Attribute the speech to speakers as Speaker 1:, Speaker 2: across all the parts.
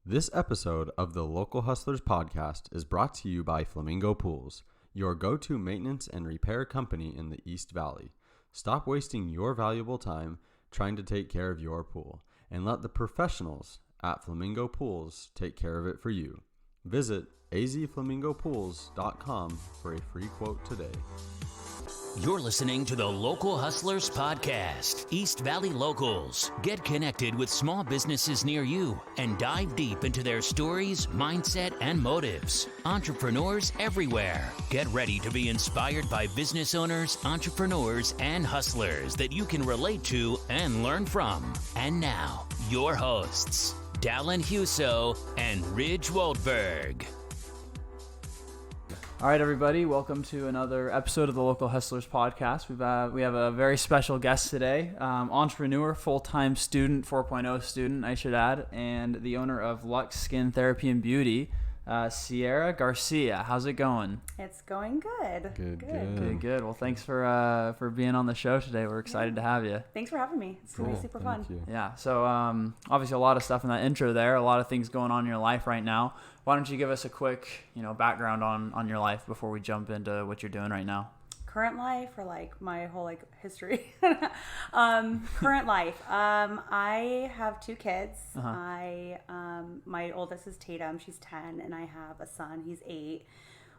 Speaker 1: This episode of the Local Hustlers podcast is brought to you by Flamingo Pools, your go-to maintenance and repair company in the East Valley. Stop wasting your valuable time trying to take care of your pool and let the professionals at Flamingo Pools take care of it for you. Visit azflamingopools.com for a free quote today.
Speaker 2: You're listening to the Local Hustlers Podcast, East Valley Locals. Get connected with small businesses near you and dive deep into their stories, mindset, and motives. Entrepreneurs everywhere. Get ready to be inspired by business owners, entrepreneurs, and hustlers that you can relate to and learn from. And now, your hosts, Dallin Huso and Ridge Waldberg.
Speaker 3: All right, everybody, welcome to another episode of the Local Hustlers Podcast. We have a very special guest today, entrepreneur, full-time student, 4.0 student, I should add, and the owner of Luxe Skin Therapy and Beauty, Cierra Garcia. How's it going?
Speaker 4: It's going good.
Speaker 3: Good. Well, thanks for being on the show today. We're excited to have you.
Speaker 4: Thanks for having me. It's going to be super fun.
Speaker 3: Yeah, so obviously a lot of stuff in that intro there, a lot of things going on in your life right now. Why don't you give us a quick, background on your life before we jump into what you're doing right now?
Speaker 4: Current life or like my whole history? Current life. I have two kids. My oldest is Tatum. She's 10, and I have a son. He's 8.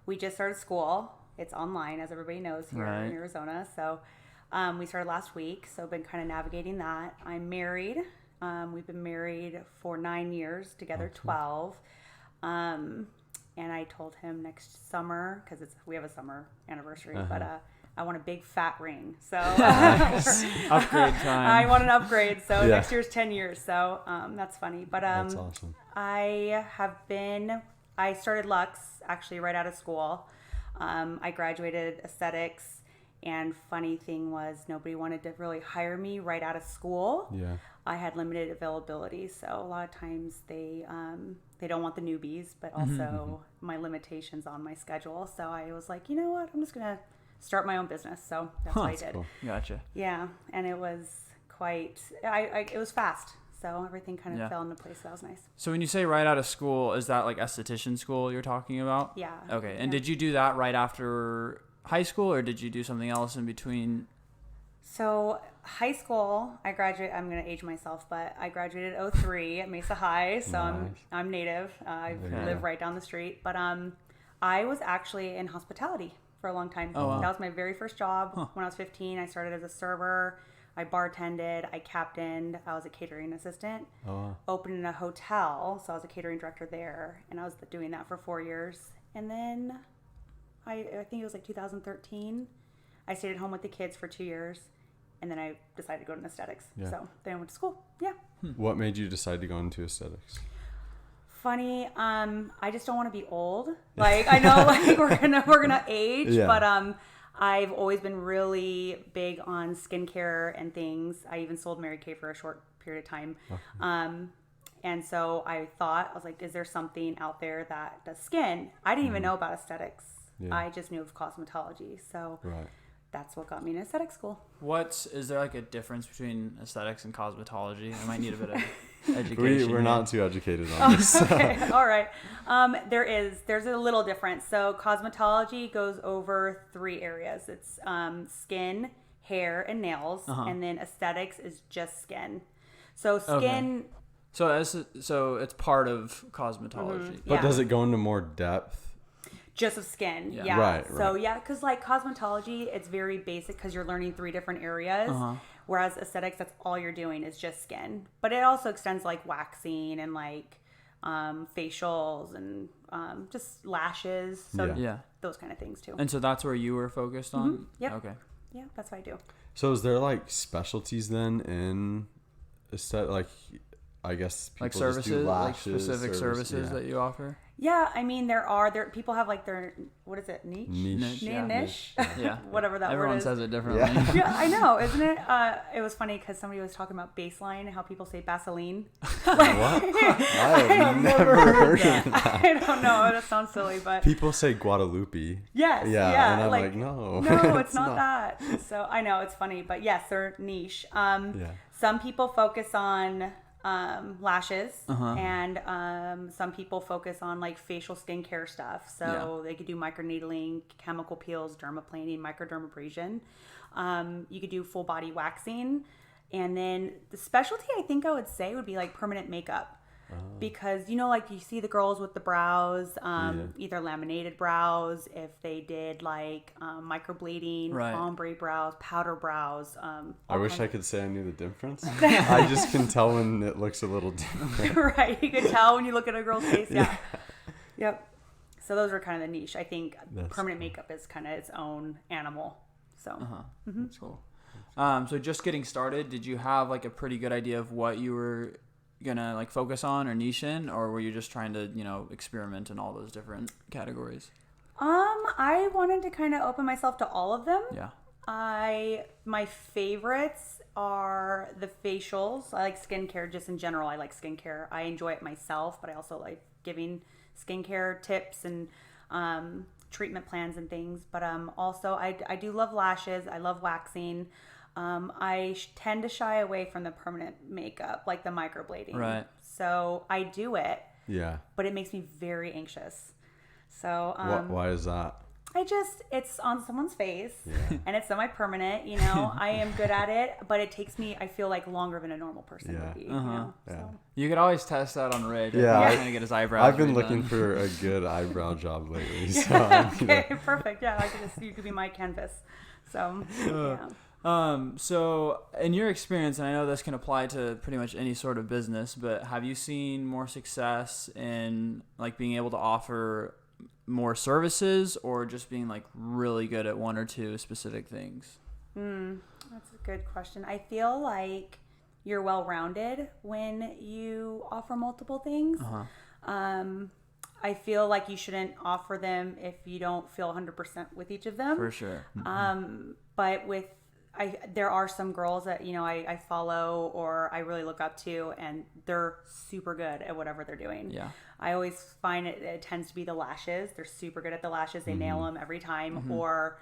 Speaker 4: We just started school. It's online, as everybody knows here in Arizona. So we started last week. So I've been kind of navigating that. I'm married. We've been married for 9 years, together 12. And I told him next summer, because we have a summer anniversary, but I want a big fat ring. So
Speaker 3: upgrade time.
Speaker 4: I want an upgrade. So next year's 10 years. So that's funny. But
Speaker 1: That's awesome.
Speaker 4: I started Luxe actually right out of school. I graduated aesthetics, and funny thing was nobody wanted to really hire me right out of school. Yeah. I had limited availability, so a lot of times they don't want the newbies, but also my limitations on my schedule. So I was like, you know what, I'm just gonna start my own business. So that's what I did.
Speaker 3: Cool. Gotcha.
Speaker 4: Yeah, and it was it was fast. So everything kind of fell into place. So that was nice.
Speaker 3: So when you say right out of school, is that like esthetician school you're talking about?
Speaker 4: Yeah.
Speaker 3: Okay. And did you do that right after high school, or did you do something else in between?
Speaker 4: So high school, I'm going to age myself, but I graduated 2003 at Mesa High. So nice. I'm native. I live right down the street. But I was actually in hospitality for a long time.
Speaker 3: Oh, wow.
Speaker 4: That was my very first job. When I was 15, I started as a server. I bartended. I captained. I was a catering assistant. Oh, wow. Opened in a hotel. So I was a catering director there. And I was doing that for 4 years. And then I think it was 2013. I stayed at home with the kids for 2 years. And then I decided to go into aesthetics. Yeah. So then I went to school. Yeah.
Speaker 1: What made you decide to go into aesthetics?
Speaker 4: Funny. I just don't want to be old. I know we're gonna age, but I've always been really big on skincare and things. I even sold Mary Kay for a short period of time. And so I was like, is there something out there that does skin? I didn't even know about aesthetics. Yeah. I just knew of cosmetology. So that's what got me in aesthetic school.
Speaker 3: Is there a difference between aesthetics and cosmetology? I might need a bit of education.
Speaker 1: We're not too educated on this.
Speaker 4: Okay, all right. There's a little difference. So cosmetology goes over 3 areas. It's skin, hair, and nails, and then aesthetics is just skin. So skin.
Speaker 3: Okay. So it's part of cosmetology.
Speaker 1: But does it go into more depth?
Speaker 4: Just of skin, yeah.
Speaker 1: Right.
Speaker 4: So because cosmetology, it's very basic because you're learning 3 different areas. Whereas aesthetics, that's all you're doing is just skin. But it also extends waxing and facials and just lashes. So those kind of things too.
Speaker 3: And so that's where you were focused on?
Speaker 4: Mm-hmm. Yep.
Speaker 3: Okay.
Speaker 4: Yeah, that's what I do.
Speaker 1: So is there specialties then in aesthetic? I guess people
Speaker 3: services,
Speaker 1: just do lashes,
Speaker 3: specific services that you offer?
Speaker 4: Yeah, I mean there people have their what is it, niche? Niche.
Speaker 3: Yeah.
Speaker 4: Whatever that
Speaker 3: Everyone
Speaker 4: word is.
Speaker 3: says it differently.
Speaker 4: Yeah, I know, isn't it? It was funny because somebody was talking about baseline, how people say Vaseline.
Speaker 1: What? I've never heard of that.
Speaker 4: I don't know. That sounds silly, but
Speaker 1: people say Guadalupe.
Speaker 4: Yes.
Speaker 1: Yeah. And I'm no.
Speaker 4: No, it's not that. So I know it's funny, but yes, they're niche. Some people focus on lashes, and some people focus on like facial skincare stuff. So they could do microneedling, chemical peels, dermaplaning, microdermabrasion. You could do full body waxing, and then the specialty I think I would say would be like permanent makeup. Because like you see the girls with the brows, either laminated brows, if they did like microblading, ombre brows, powder brows.
Speaker 1: I wish I could say I knew the difference. I just can tell when it looks a little different.
Speaker 4: Right, you can tell when you look at a girl's face. Yeah. Yep. So those are kind of the niche. I think permanent makeup is kind of its own animal. So
Speaker 3: That's cool. So just getting started, did you have like a pretty good idea of what you were gonna like focus on or niche in, or were you just trying to experiment in all those different categories?
Speaker 4: I wanted to kind of open myself to all of them. My favorites are the facials. I like skincare just in general. I like skincare. I enjoy it myself, but I also like giving skincare tips and treatment plans and things. But also I do love lashes. I love waxing. I tend to shy away from the permanent makeup, like the microblading. Right. So I do it. Yeah. But it makes me very anxious. So
Speaker 1: why is that?
Speaker 4: It's on someone's face, and it's semi-permanent. I am good at it, but it takes me, I feel like, longer than a normal person would be. So.
Speaker 3: You could always test that on Ray. Trying to get his eyebrows.
Speaker 1: I've been looking for a good eyebrow job lately. So
Speaker 4: okay, perfect. Yeah, you could be my canvas. So
Speaker 3: So in your experience, and I know this can apply to pretty much any sort of business, but have you seen more success in like being able to offer more services, or just being like really good at one or two specific things?
Speaker 4: That's a good question. I feel like you're well-rounded when you offer multiple things. I feel like you shouldn't offer them if you don't feel 100% with each of them.
Speaker 3: For sure.
Speaker 4: But there are some girls that, I follow or I really look up to, and they're super good at whatever they're doing. Yeah. I always find it tends to be the lashes. They're super good at the lashes. They nail them every time. Or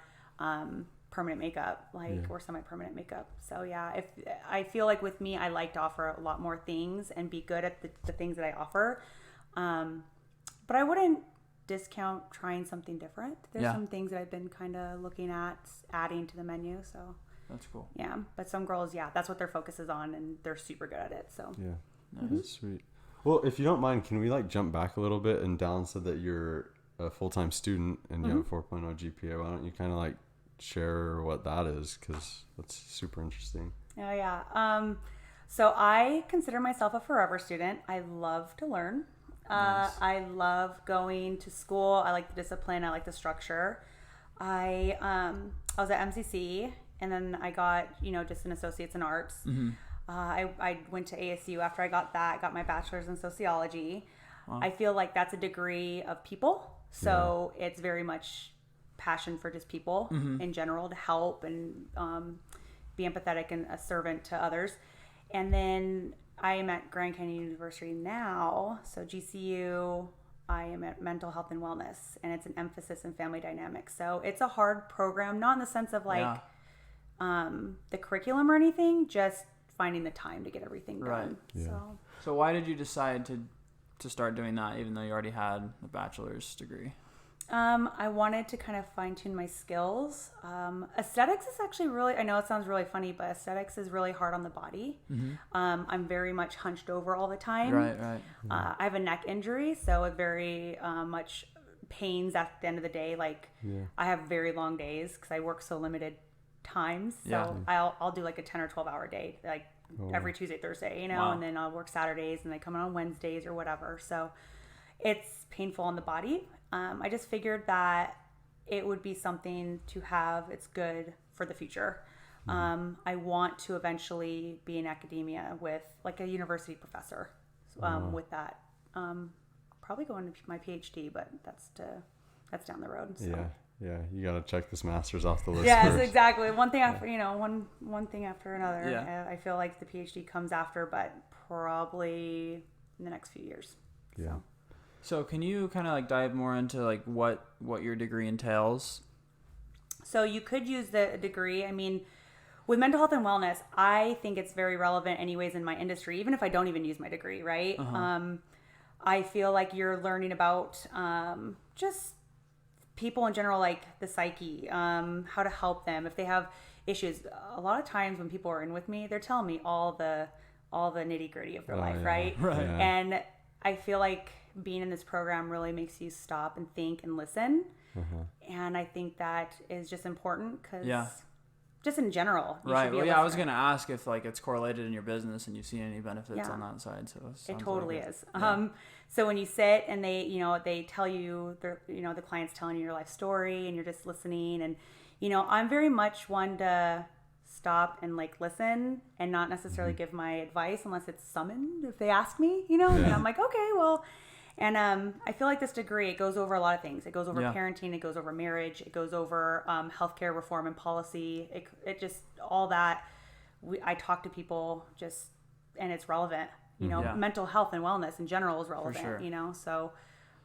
Speaker 4: permanent makeup, or semi-permanent makeup. So if I feel like with me, I like to offer a lot more things and be good at the things that I offer. But I wouldn't discount trying something different. There's some things that I've been kind of looking at adding to the menu. So
Speaker 3: that's cool.
Speaker 4: Yeah, but some girls, that's what their focus is on, and they're super good at it. So
Speaker 1: that's sweet. Well, if you don't mind, can we jump back a little bit and down so that you're a full-time student and you have a 4.0 GPA? Why don't you kind of share what that is, because that's super interesting.
Speaker 4: Oh yeah. So I consider myself a forever student. I love to learn. Nice. I love going to school. I like the discipline. I like the structure. I was at MCC, and then I got just an associate's in arts. I went to ASU after I got my bachelor's in sociology. Wow. I feel like that's a degree of people, so it's very much passion for just people in general, to help and be empathetic and a servant to others. And then I am at Grand Canyon University now, so GCU. I am at mental health and wellness, and it's an emphasis in family dynamics. So it's a hard program, not in the sense of the curriculum or anything, just finding the time to get everything done. Right. Yeah.
Speaker 3: So why did you decide to start doing that, even though you already had a bachelor's degree?
Speaker 4: I wanted to kind of fine tune my skills. Aesthetics is actually really, I know it sounds really funny, but aesthetics is really hard on the body. I'm very much hunched over all the time.
Speaker 3: Right.
Speaker 4: I have a neck injury, so it very much pains at the end of the day. I have very long days because I work so limited times. So I'll do a 10 or 12 hour day, every Tuesday, Thursday, and then I'll work Saturdays, and I come in on Wednesdays or whatever. So it's painful on the body. I just figured that it would be something to have. It's good for the future. I want to eventually be in academia with a university professor with that. Probably going to my PhD, but that's down the road. So.
Speaker 1: Yeah. You got to check this master's off the list.
Speaker 4: Yes,
Speaker 1: first.
Speaker 4: exactly. One thing after, one thing after another. Yeah. I feel like the PhD comes after, but probably in the next few years.
Speaker 1: Yeah.
Speaker 3: So can you kind of dive more into what your degree entails?
Speaker 4: So you could use the degree. I mean, with mental health and wellness, I think it's very relevant anyways in my industry, even if I don't even use my degree, right? I feel like you're learning about just people in general, like the psyche, how to help them if they have issues. A lot of times when people are in with me, they're telling me all the nitty gritty of their life, right?
Speaker 3: Right.
Speaker 1: Yeah.
Speaker 4: And I feel like being in this program really makes you stop and think and listen. And I think that is just important because just in general, you should be a
Speaker 3: I was
Speaker 4: listener.
Speaker 3: going to ask if like it's correlated in your business and you've seen any benefits on that side. So
Speaker 4: it totally
Speaker 3: like
Speaker 4: is. So when you sit and they tell you, the client's telling you your life story and you're just listening, and I'm very much one to stop and like listen and not necessarily give my advice unless it's summoned if they ask me, and I'm like, okay, well. And I feel like this degree, it goes over a lot of things. It goes over parenting, it goes over marriage, it goes over healthcare reform and policy. It just, all that. I talk to people just, and it's relevant. Mental health and wellness in general is relevant,
Speaker 3: For sure.
Speaker 4: So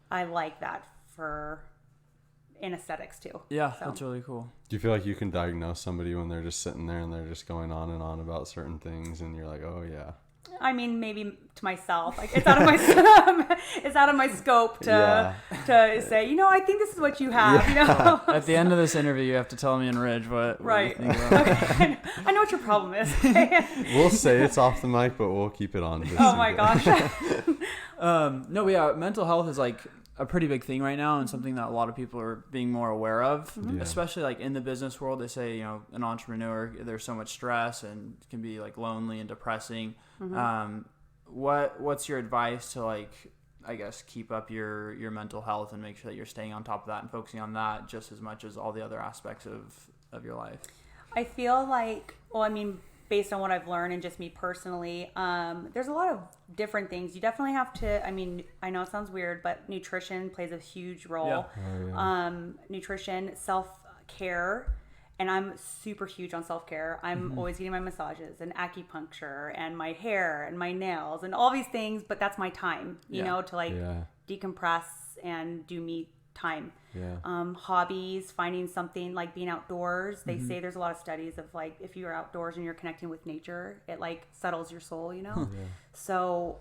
Speaker 4: I like that in aesthetics too.
Speaker 3: Yeah,
Speaker 4: so.
Speaker 3: That's really cool.
Speaker 1: Do you feel like you can diagnose somebody when they're just sitting there and they're just going on and on about certain things and you're like, oh yeah?
Speaker 4: I mean, maybe to myself, like it's out of my scope to say, I think this is what you have.
Speaker 3: At the end of this interview, you have to tell me and Ridge what
Speaker 4: right.
Speaker 3: you think about
Speaker 4: Okay. I know what your problem is.
Speaker 1: We'll say it's off the mic, but we'll keep it on.
Speaker 4: Oh my gosh.
Speaker 3: No, but yeah, mental health is like a pretty big thing right now and something that a lot of people are being more aware of, especially like in the business world. They say, an entrepreneur, there's so much stress and it can be like lonely and depressing. What's your advice to like, I guess, keep up your mental health and make sure that you're staying on top of that and focusing on that just as much as all the other aspects of your life?
Speaker 4: I feel like, based on what I've learned and just me personally, there's a lot of different things. You definitely have to, I know it sounds weird, but nutrition plays a huge role. Nutrition, self-care, and I'm super huge on self-care. I'm always getting my massages and acupuncture and my hair and my nails and all these things, but that's my time, to like decompress and do me time. Hobbies, finding something like being outdoors. They say there's a lot of studies of like if you're outdoors and you're connecting with nature, it like settles your soul, So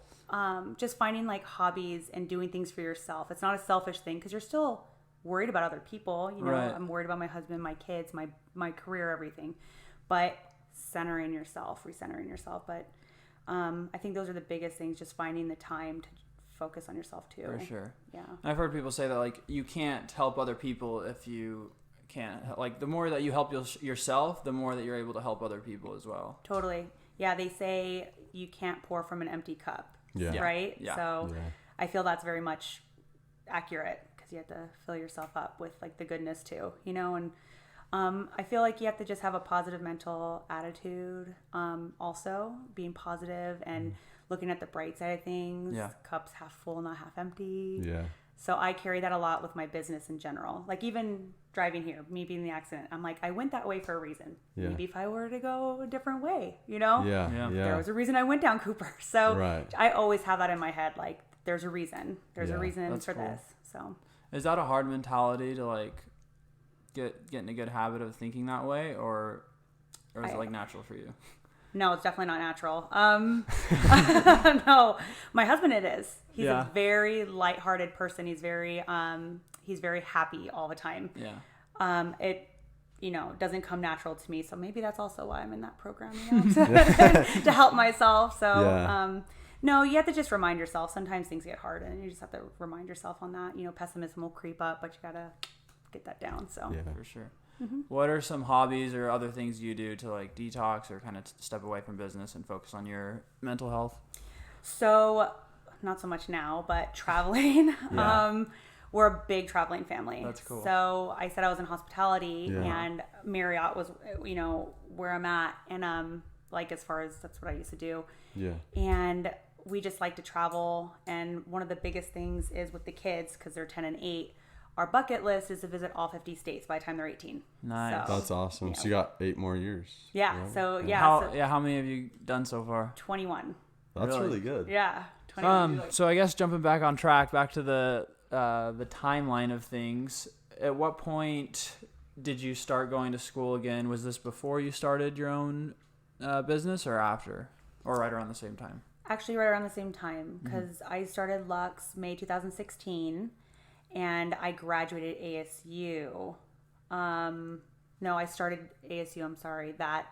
Speaker 4: just finding like hobbies and doing things for yourself. It's not a selfish thing because you're still worried about other people.
Speaker 3: Right.
Speaker 4: I'm worried about my husband, my kids, my career, everything. But recentering yourself. But I think those are the biggest things. Just finding the time to focus on yourself too.
Speaker 3: For sure.
Speaker 4: Yeah.
Speaker 3: I've heard people say that like you can't help other people if you can't, like the more that you help yourself, the more that you're able to help other people as well.
Speaker 4: Totally. Yeah. They say you can't pour from an empty cup.
Speaker 1: Yeah.
Speaker 4: Right.
Speaker 3: Yeah.
Speaker 4: So I feel that's very much accurate because you have to fill yourself up with like the goodness too, and I feel like you have to just have a positive mental attitude. Also being positive and looking at the bright side of things.
Speaker 3: Yeah.
Speaker 4: Cups half full, not half empty.
Speaker 1: Yeah.
Speaker 4: So I carry that a lot with my business in general. Like even driving here, me being in the accident, I'm like, I went that way for a reason.
Speaker 1: Yeah.
Speaker 4: Maybe if I were to go a different way,
Speaker 1: Yeah.
Speaker 4: there was a reason I went down Cooper. So
Speaker 1: Right.
Speaker 4: I always have that in my head. Like there's a reason. There's a reason
Speaker 3: That's
Speaker 4: for
Speaker 3: cool.
Speaker 4: this. So
Speaker 3: Is that a hard mentality to like get in a good habit of thinking that way, or is it like natural for you?
Speaker 4: no, it's definitely not natural. No, my husband, it is. He's a very lighthearted person. He's very happy all the time.
Speaker 3: Yeah.
Speaker 4: It, doesn't come natural to me. So maybe that's also why I'm in that program, to help myself. So, no, you have to just remind yourself. Sometimes things get hard and you just have to remind yourself on that. Pessimism will creep up, but you got to get that down. So
Speaker 3: For sure. What are some hobbies or other things you do to like detox or kind of step away from business and focus on your mental health?
Speaker 4: So not so much now, but traveling.
Speaker 3: Yeah.
Speaker 4: We're a big traveling family.
Speaker 3: That's cool.
Speaker 4: So I said I was in hospitality and Marriott was, where I'm at. And like as far as that's what I used to do.
Speaker 1: Yeah.
Speaker 4: And we just like to travel. And one of the biggest things is with the kids, because they're 10 and 8, our bucket list is to visit all 50 states by the time they're 18.
Speaker 3: Nice.
Speaker 4: So,
Speaker 1: That's awesome. So you got 8 more years.
Speaker 4: Yeah.
Speaker 1: Right?
Speaker 4: So
Speaker 3: How many have you done so far?
Speaker 4: 21.
Speaker 1: That's
Speaker 3: Really?
Speaker 1: really good.
Speaker 4: Yeah. 21.
Speaker 3: So I guess jumping back on track, back to the timeline of things. At what point did you start going to school again? Was this before you started your own business or after? Or right around the same time?
Speaker 4: Actually, right around the same time, because I started Luxe May 2016, and I graduated ASU. No, I started ASU, I'm sorry, that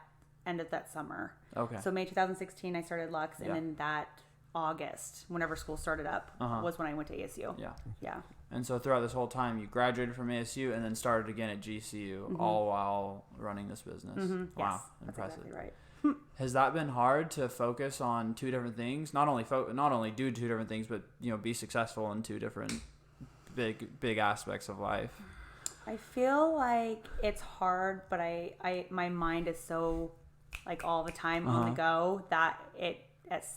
Speaker 4: ended that summer.
Speaker 3: Okay.
Speaker 4: So May 2016, I started Luxe, and then that August, whenever school started up, was when I went to ASU.
Speaker 3: Yeah.
Speaker 4: Yeah.
Speaker 3: And so throughout this whole time, you graduated from ASU and then started again at GCU, all while running this business. Wow,
Speaker 4: Yes,
Speaker 3: impressive.
Speaker 4: that's exactly right.
Speaker 3: Has that been hard to focus on two different things? Not only do two different things, but be successful in two different big aspects of life.
Speaker 4: I feel like it's hard, but my mind is so like all the time on the go that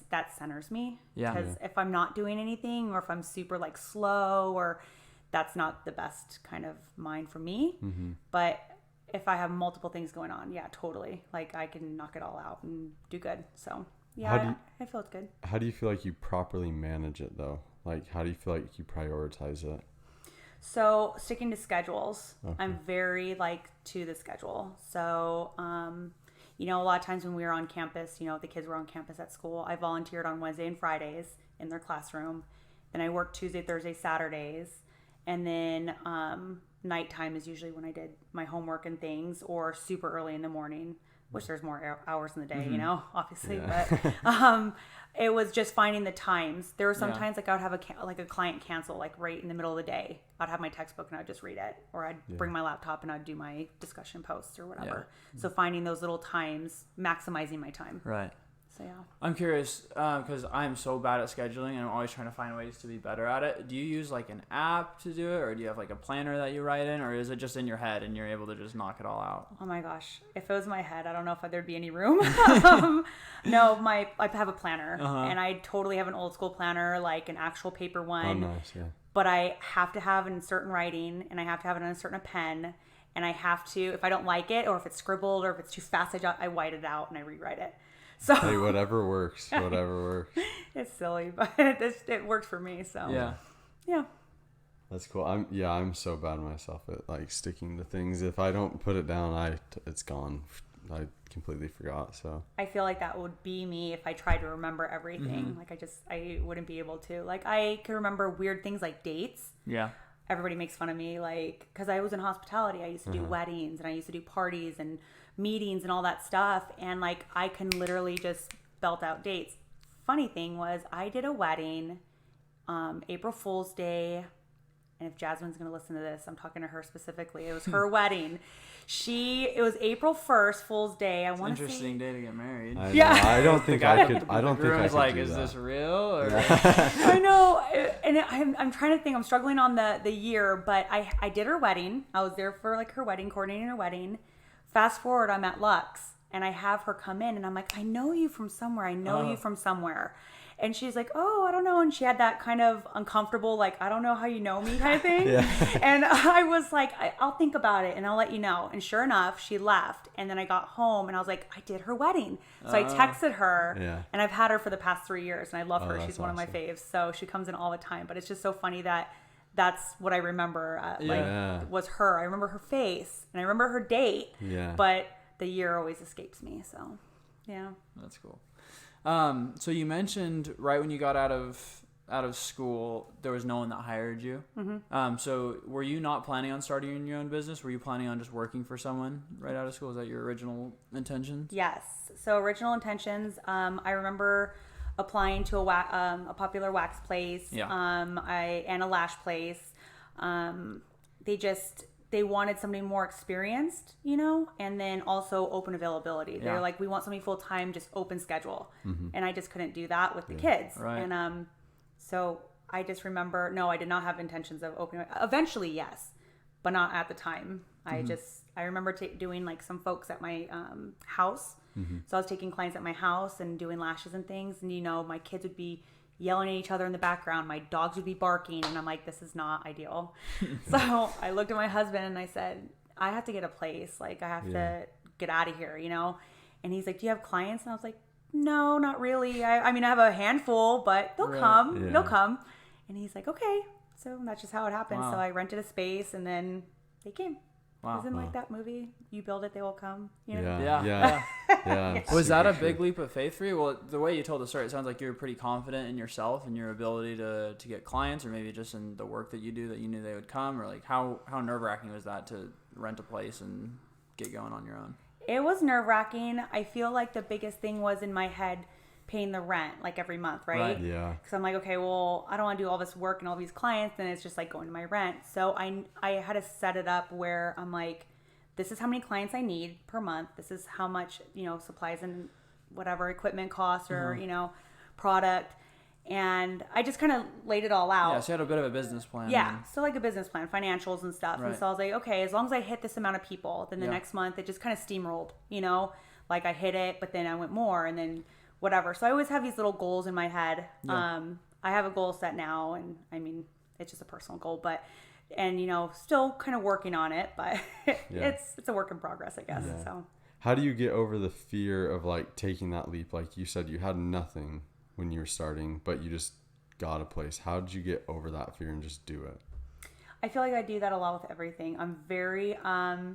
Speaker 4: that centers me.
Speaker 3: Yeah.
Speaker 4: Because if I'm not doing anything, or if I'm super like slow, or that's not the best kind of mind for me. But if I have multiple things going on, yeah, totally. Like I can knock it all out and do good. So yeah, I feel it's good.
Speaker 1: How do you feel like you properly manage it though? Like how do you feel like you prioritize it?
Speaker 4: So sticking to schedules, I'm very like to the schedule. So, a lot of times when we were on campus, the kids were on campus at school, I volunteered on Wednesday and Fridays in their classroom. Then I worked Tuesday, Thursday, Saturdays. And then nighttime is usually when I did my homework and things, or super early in the morning, which there's more hours in the day, obviously. Yeah. But it was just finding the times. There were some times like I would have a client cancel like right in the middle of the day. I'd have my textbook and I'd just read it, or I'd bring my laptop and I'd do my discussion posts or whatever. Yeah. So finding those little times, maximizing my time.
Speaker 3: Right.
Speaker 4: So yeah.
Speaker 3: I'm curious because I'm so bad at scheduling and I'm always trying to find ways to be better at it. Do you use like an app to do it, or do you have like a planner that you write in, or is it just in your head and you're able to just knock it all out?
Speaker 4: Oh my gosh. If it was my head, I don't know if there'd be any room. No, I have a planner and I totally have an old school planner, like an actual paper one.
Speaker 1: Oh, nice, yeah.
Speaker 4: But I have to have it in certain writing, and I have to have it on a certain pen, and I have to, if I don't like it, or if it's scribbled, or if it's too fast, I white it out and I rewrite it. So
Speaker 1: hey, whatever works.
Speaker 4: It's silly, but it works for me. So yeah.
Speaker 1: That's cool. I'm so bad myself at like sticking to things. If I don't put it down, it's gone. I completely forgot. So
Speaker 4: I feel like that would be me if I tried to remember everything. Like I wouldn't be able to. Like I could remember weird things like dates.
Speaker 3: Yeah.
Speaker 4: Everybody makes fun of me, like, because I was in hospitality. I used to do weddings, and I used to do parties and meetings and all that stuff. And like I can literally just belt out dates. Funny thing was, I did a wedding, April Fool's Day. And if Jasmine's going to listen to this, I'm talking to her specifically. It was her wedding. It was April 1st, Fool's Day. I want to say.
Speaker 3: Interesting day to get married.
Speaker 1: I don't think I could. I don't think I could
Speaker 3: like,
Speaker 1: do
Speaker 3: is
Speaker 1: that.
Speaker 3: this real? Or?
Speaker 4: I know, and I'm trying to think. I'm struggling on the year, but I did her wedding. I was there for like her wedding, coordinating her wedding. Fast forward, I'm at Luxe, and I have her come in, and I'm like, I know you from somewhere. And she's like, oh, I don't know. And she had that kind of uncomfortable, like, I don't know how you know me kind of thing. And I was like, I'll think about it and I'll let you know. And sure enough, she left. And then I got home and I was like, I did her wedding. So I texted her and I've had her for the past 3 years and I love her. She's one of my faves. So she comes in all the time. But it's just so funny that that's what I remember. Was her. I remember her face and I remember her date. Yeah. But the year always escapes me. So, yeah.
Speaker 3: That's cool. So you mentioned right when you got out of school, there was no one that hired you. So were you not planning on starting your own business? Were you planning on just working for someone right out of school? Is that your original intentions?
Speaker 4: Yes. So original intentions. I remember applying to a popular wax place. And a lash place. They wanted somebody more experienced, and then also open availability. They're like, we want somebody full time, just open schedule. And I just couldn't do that with the kids.
Speaker 3: Right.
Speaker 4: And so I just remember, no, I did not have intentions of opening. Eventually, yes, but not at the time. I remember doing like some folks at my house. So I was taking clients at my house and doing lashes and things. And, my kids would be yelling at each other in the background. My dogs would be barking, and I'm like, this is not ideal. So I looked at my husband and I said, I have to get a place. Like, I have to get out of here, And he's like, do you have clients? And I was like, no, not really. I mean, I have a handful, but they'll come. Yeah. They'll come. And he's like, okay. So that's just how it happened. Wow. So I rented a space, and then they came.
Speaker 3: Wow.
Speaker 4: Isn't like that movie, You Build It, They Will Come? You know?
Speaker 1: Yeah.
Speaker 3: Was that a
Speaker 1: Super
Speaker 3: big
Speaker 1: true.
Speaker 3: leap of faith for you? Well, the way you told the story, it sounds like you were pretty confident in yourself and your ability to get clients, or maybe just in the work that you do that you knew they would come, or like how nerve-wracking was that to rent a place and get going on your own?
Speaker 4: It was nerve-wracking. I feel like the biggest thing was in my head paying the rent like every month, right?
Speaker 1: Yeah.
Speaker 4: Because I'm like, okay, well, I don't want to do all this work and all these clients, and it's just like going to my rent. So I had to set it up where I'm like, this is how many clients I need per month. This is how much, supplies and whatever equipment costs or, product. And I just kind of laid it all out.
Speaker 3: Yeah, so you had a bit of a business plan.
Speaker 4: Yeah, so like a business plan, financials and stuff.
Speaker 3: Right.
Speaker 4: And so I was like, okay, as long as I hit this amount of people, then the next month it just kind of steamrolled, like I hit it, but then I went more and then whatever. So I always have these little goals in my head.
Speaker 3: Yeah.
Speaker 4: I have a goal set now, and I mean, it's just a personal goal, and still kind of working on it, but it's a work in progress, I guess.
Speaker 1: Yeah.
Speaker 4: So
Speaker 1: how do you get over the fear of like taking that leap? Like you said, you had nothing when you were starting, but you just got a place. How did you get over that fear and just do it?
Speaker 4: I feel like I do that a lot with everything. I'm very, if I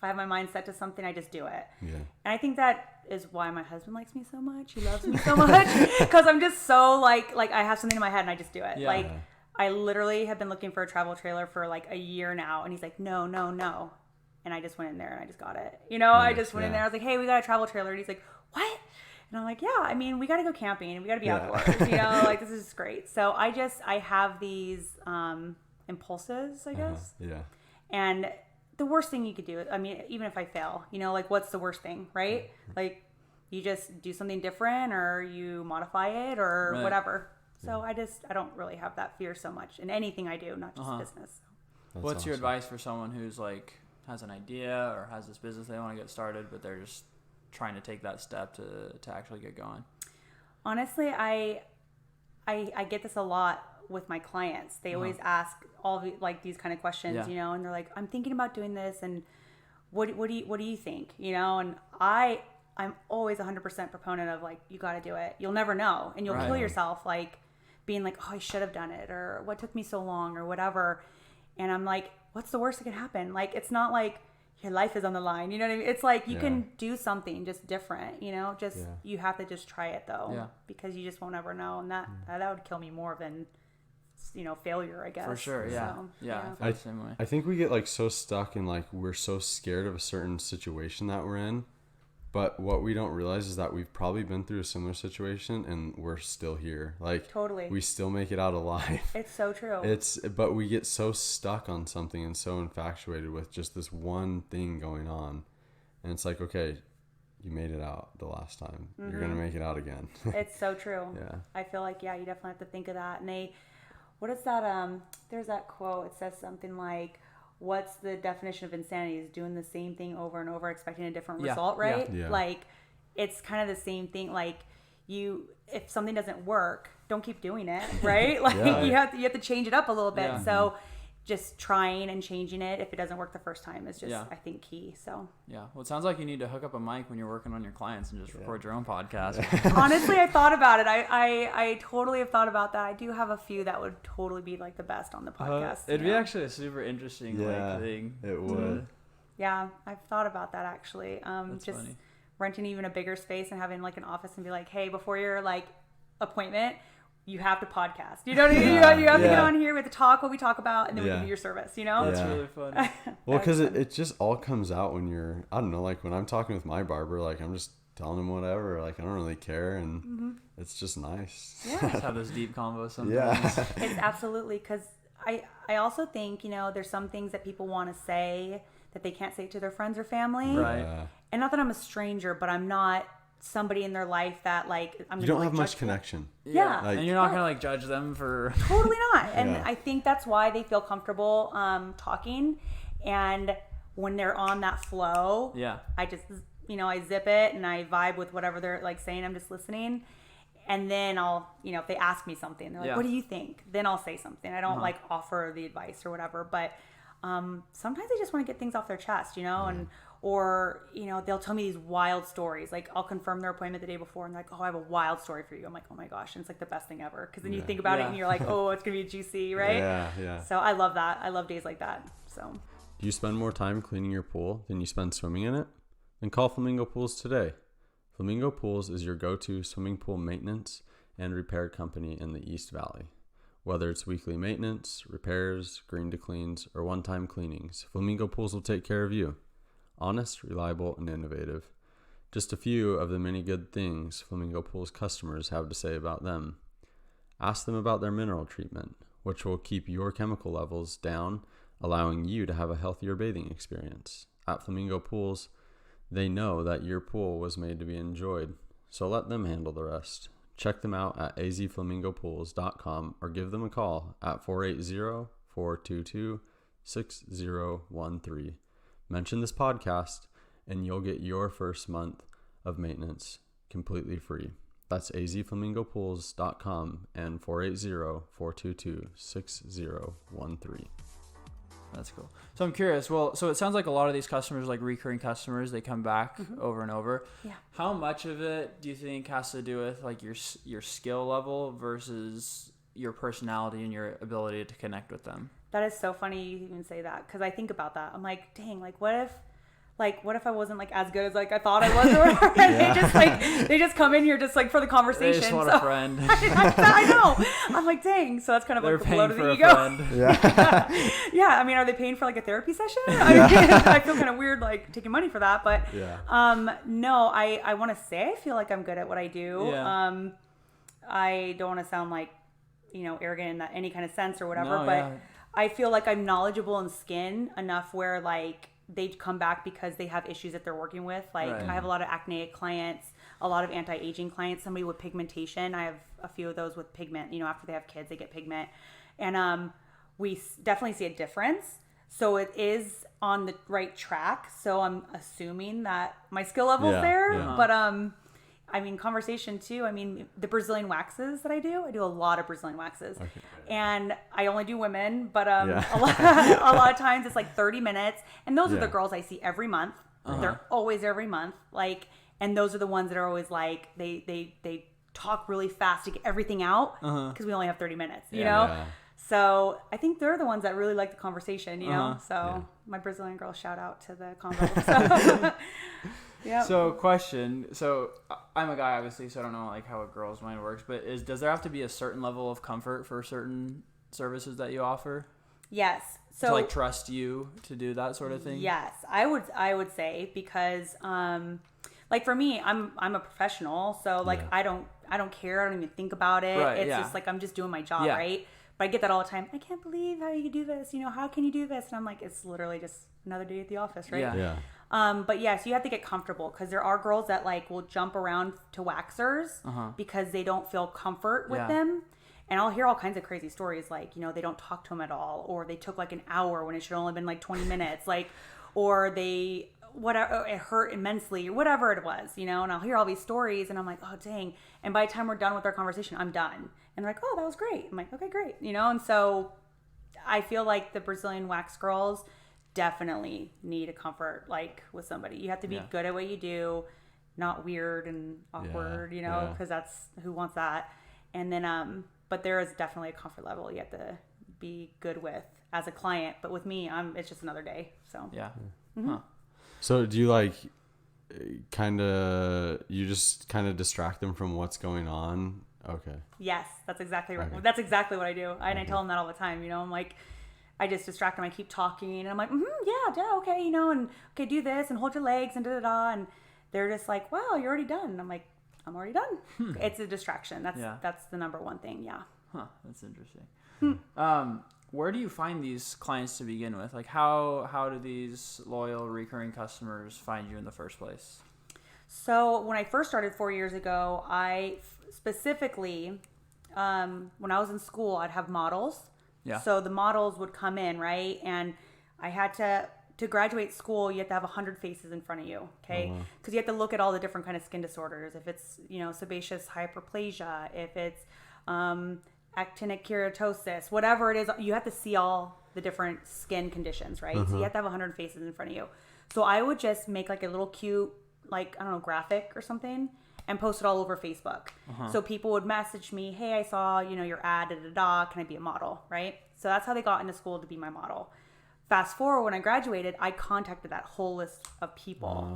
Speaker 4: have my mind set to something, I just do it.
Speaker 1: Yeah.
Speaker 4: And I think that is why my husband likes me so much. He loves me so much because I'm just so like I have something in my head and I just do it.
Speaker 3: Yeah.
Speaker 4: Like I literally have been looking for a travel trailer for like a year now, and he's like, no. And I just went in there and I just got it. I just went in there. I was like, hey, we got a travel trailer. And he's like, what? And I'm like, yeah, I mean, we got to go camping and we got to be outdoors, like this is great. So I have these impulses, I guess.
Speaker 1: Yeah.
Speaker 4: And the worst thing you could do, I mean, even if I fail, like what's the worst thing, right? Like you just do something different or you modify it or whatever. So I don't really have that fear so much in anything I do, not just business.
Speaker 3: What's your advice for someone who's like has an idea or has this business they want to get started, but they're just trying to take that step to actually get going?
Speaker 4: Honestly, I get this a lot with my clients. They always ask all the, like these kind of questions, and they're like, I'm thinking about doing this, and what do you think? And I'm always 100% proponent of like, you got to do it. You'll never know, and you'll kill yourself like being like, oh, I should have done it, or what took me so long, or whatever. And I'm like, what's the worst that can happen? Like, it's not like your life is on the line. You know what I mean? It's like you can do something just different, you have to just try it though, because you just won't ever know. And that would kill me more than, failure, I guess.
Speaker 3: For sure. Yeah.
Speaker 4: So,
Speaker 3: I feel the same way.
Speaker 1: I think we get like so stuck in like, we're so scared of a certain situation that we're in. But what we don't realize is that we've probably been through a similar situation and we're still here. Like
Speaker 4: totally,
Speaker 1: we still make it out alive.
Speaker 4: It's so true.
Speaker 1: But we get so stuck on something and so infatuated with just this one thing going on. And it's like, okay, you made it out the last time. Mm-hmm. You're going to make it out again.
Speaker 4: It's so true.
Speaker 1: Yeah.
Speaker 4: I feel like, you definitely have to think of that. And what is that? There's that quote. It says something like, what's the definition of insanity is doing the same thing over and over expecting a different result, right?
Speaker 1: Yeah.
Speaker 4: Like it's kind of the same thing. Like if something doesn't work, don't keep doing it, right? Like you have to change it up a little bit.
Speaker 3: Yeah.
Speaker 4: So just trying and changing it if it doesn't work the first time is just I think key. So
Speaker 3: well, it sounds like you need to hook up a mic when you're working on your clients and just record your own podcast.
Speaker 4: Honestly, I thought about it. I totally have thought about that. I do have a few that would totally be like the best on the podcast.
Speaker 3: It'd be actually a super interesting thing.
Speaker 1: It would.
Speaker 4: Yeah, I've thought about that actually.
Speaker 3: That's
Speaker 4: just
Speaker 3: funny.
Speaker 4: Renting even a bigger space and having like an office and be like, hey, before your like appointment, you have to podcast. You know what I mean? You have to get on here. We have to talk what we talk about, and then we give you your service.
Speaker 3: That's really funny.
Speaker 1: Well, because it just all comes out when you're, I don't know, like when I'm talking with my barber, like I'm just telling him whatever. Like I don't really care, and it's just nice.
Speaker 3: Yeah, just have those deep combos sometimes.
Speaker 1: Yeah,
Speaker 4: it's absolutely, because I also think there's some things that people want to say that they can't say to their friends or family.
Speaker 3: Right.
Speaker 1: Yeah.
Speaker 4: And not that I'm a stranger, but I'm not somebody in their life that like
Speaker 1: you don't have much connection.
Speaker 4: Yeah.
Speaker 1: Like,
Speaker 3: and you're not gonna like judge them for
Speaker 4: totally not. And I think that's why they feel comfortable talking, and when they're on that flow, I just I zip it and I vibe with whatever they're like saying. I'm just listening, and then I'll if they ask me something, they're like, what do you think? Then I'll say something. I don't like offer the advice or whatever, but sometimes they just want to get things off their chest, and or they'll tell me these wild stories. Like I'll confirm their appointment the day before and like, oh, I have a wild story for you. I'm like, oh my gosh, and it's like the best thing ever, because then you think about it and you're like, oh, it's gonna be juicy, right?
Speaker 1: Yeah.
Speaker 4: So I love that. I love days like that. So
Speaker 1: do Do you spend more time cleaning your pool than you spend swimming in it? Then call Flamingo Pools today. Flamingo Pools is your go-to swimming pool maintenance and repair company in the East Valley. Whether it's weekly maintenance, repairs, green to cleans, or one-time cleanings, Flamingo Pools will take care of you. Honest, reliable, and innovative. Just a few of the many good things Flamingo Pools customers have to say about them. Ask them about their mineral treatment, which will keep your chemical levels down, allowing you to have a healthier bathing experience. At Flamingo Pools, they know that your pool was made to be enjoyed, so let them handle the rest. Check them out at azflamingopools.com or give them a call at 480-422-6013. Mention this podcast and you'll get your first month of maintenance completely free. That's azflamingopools.com and 480-422-6013.
Speaker 3: That's cool. So I'm curious. Well, so it sounds like a lot of these customers, like recurring customers, they come back over and over.
Speaker 4: Yeah.
Speaker 3: How much of it do you think has to do with like your skill level versus your personality and your ability to connect with them?
Speaker 4: That is so funny you even say that, because I think about that. I'm like, dang, what if I wasn't like as good as like I thought I was, or whatever? And they just come in here just like for the conversation.
Speaker 3: They just want a friend.
Speaker 4: I know. I'm like, dang. So that's kind of
Speaker 3: They're
Speaker 4: like the blow to the ego.
Speaker 1: Yeah.
Speaker 4: Yeah. I mean, are they paying for like a therapy session? I mean, I feel kind of weird like taking money for that, but no, I want to say I feel like I'm good at what I do.
Speaker 3: Yeah.
Speaker 4: I don't want to sound like, arrogant in that any kind of sense or whatever,
Speaker 3: No,
Speaker 4: but
Speaker 3: yeah.
Speaker 4: I feel like I'm knowledgeable in skin enough where like they come back because they have issues that they're working with. Like
Speaker 3: Right.
Speaker 4: I have a lot of acneic clients, a lot of anti-aging clients, somebody with pigmentation. I have a few of those with pigment, after they have kids, they get pigment. And we definitely see a difference. So it is on the right track. So I'm assuming that my skill level's there.
Speaker 1: Yeah.
Speaker 4: But I mean, conversation too. I mean, the Brazilian waxes that I do a lot of Brazilian waxes. Okay. And I only do women, but a lot of times it's like 30 minutes. And those are the girls I see every month. They're always every month. Like, and those are the ones that are always like, they talk really fast to get everything out because we only have 30 minutes, you know?
Speaker 1: Yeah.
Speaker 4: So I think they're the ones that really like the conversation, you know? So my Brazilian girls, shout out to the convo. So. Yeah.
Speaker 3: So question. So I'm a guy, obviously, so I don't know like how a girl's mind works. But does there have to be a certain level of comfort for certain services that you offer?
Speaker 4: Yes. So
Speaker 3: to like trust you to do that sort of thing.
Speaker 4: Yes, I would say, because like for me, I'm a professional, so like I don't care. I don't even think about it.
Speaker 3: Right,
Speaker 4: it's just like I'm just doing my job, right? But I get that all the time. I can't believe how you do this. How can you do this? And I'm like, it's literally just another day at the office, right?
Speaker 1: Yeah.
Speaker 4: But yes, you have to get comfortable, because there are girls that like will jump around to waxers because they don't feel comfort with them. And I'll hear all kinds of crazy stories, like, they don't talk to them at all, or they took like an hour when it should only been like 20 minutes, like, or it hurt immensely, or whatever it was, and I'll hear all these stories and I'm like, oh, dang. And by the time we're done with our conversation, I'm done. And they're like, oh, that was great. I'm like, okay, great. And so I feel like the Brazilian wax girls definitely need a comfort, like with somebody. You have to be good at what you do, not weird and awkward, because that's who wants that. And then, but there is definitely a comfort level you have to be good with as a client. But with me, it's just another day. So
Speaker 3: yeah.
Speaker 4: Mm-hmm.
Speaker 3: Huh.
Speaker 1: So do you you just kind of distract them from what's going on? Okay.
Speaker 4: Yes, that's exactly right.
Speaker 1: Okay.
Speaker 4: That's exactly what I do. And I tell them that all the time. I'm like, I just distract them. I keep talking, and I'm like, yeah, okay, and okay, do this and hold your legs and da-da-da. And they're just like, wow, you're already done. And I'm like, I'm already done. It's a distraction. That's the number one thing. Yeah.
Speaker 3: Huh. That's interesting. Where do you find these clients to begin with? Like how do these loyal recurring customers find you in the first place?
Speaker 4: So when I first started 4 years ago, I specifically, when I was in school, I'd have models. Yeah. So the models would come in, right? And I had to graduate school, you have to have 100 faces in front of you, okay? Because you have to look at all the different kind of skin disorders. If it's, sebaceous hyperplasia, if it's actinic keratosis, whatever it is, you have to see all the different skin conditions, right? So you have to have 100 faces in front of you. So I would just make like a little cute, like, I don't know, graphic or something, and post it all over Facebook. So people would message me, hey, I saw, your ad, can I be a model, right? So that's how they got into school to be my model. Fast forward, when I graduated, I contacted that whole list of people.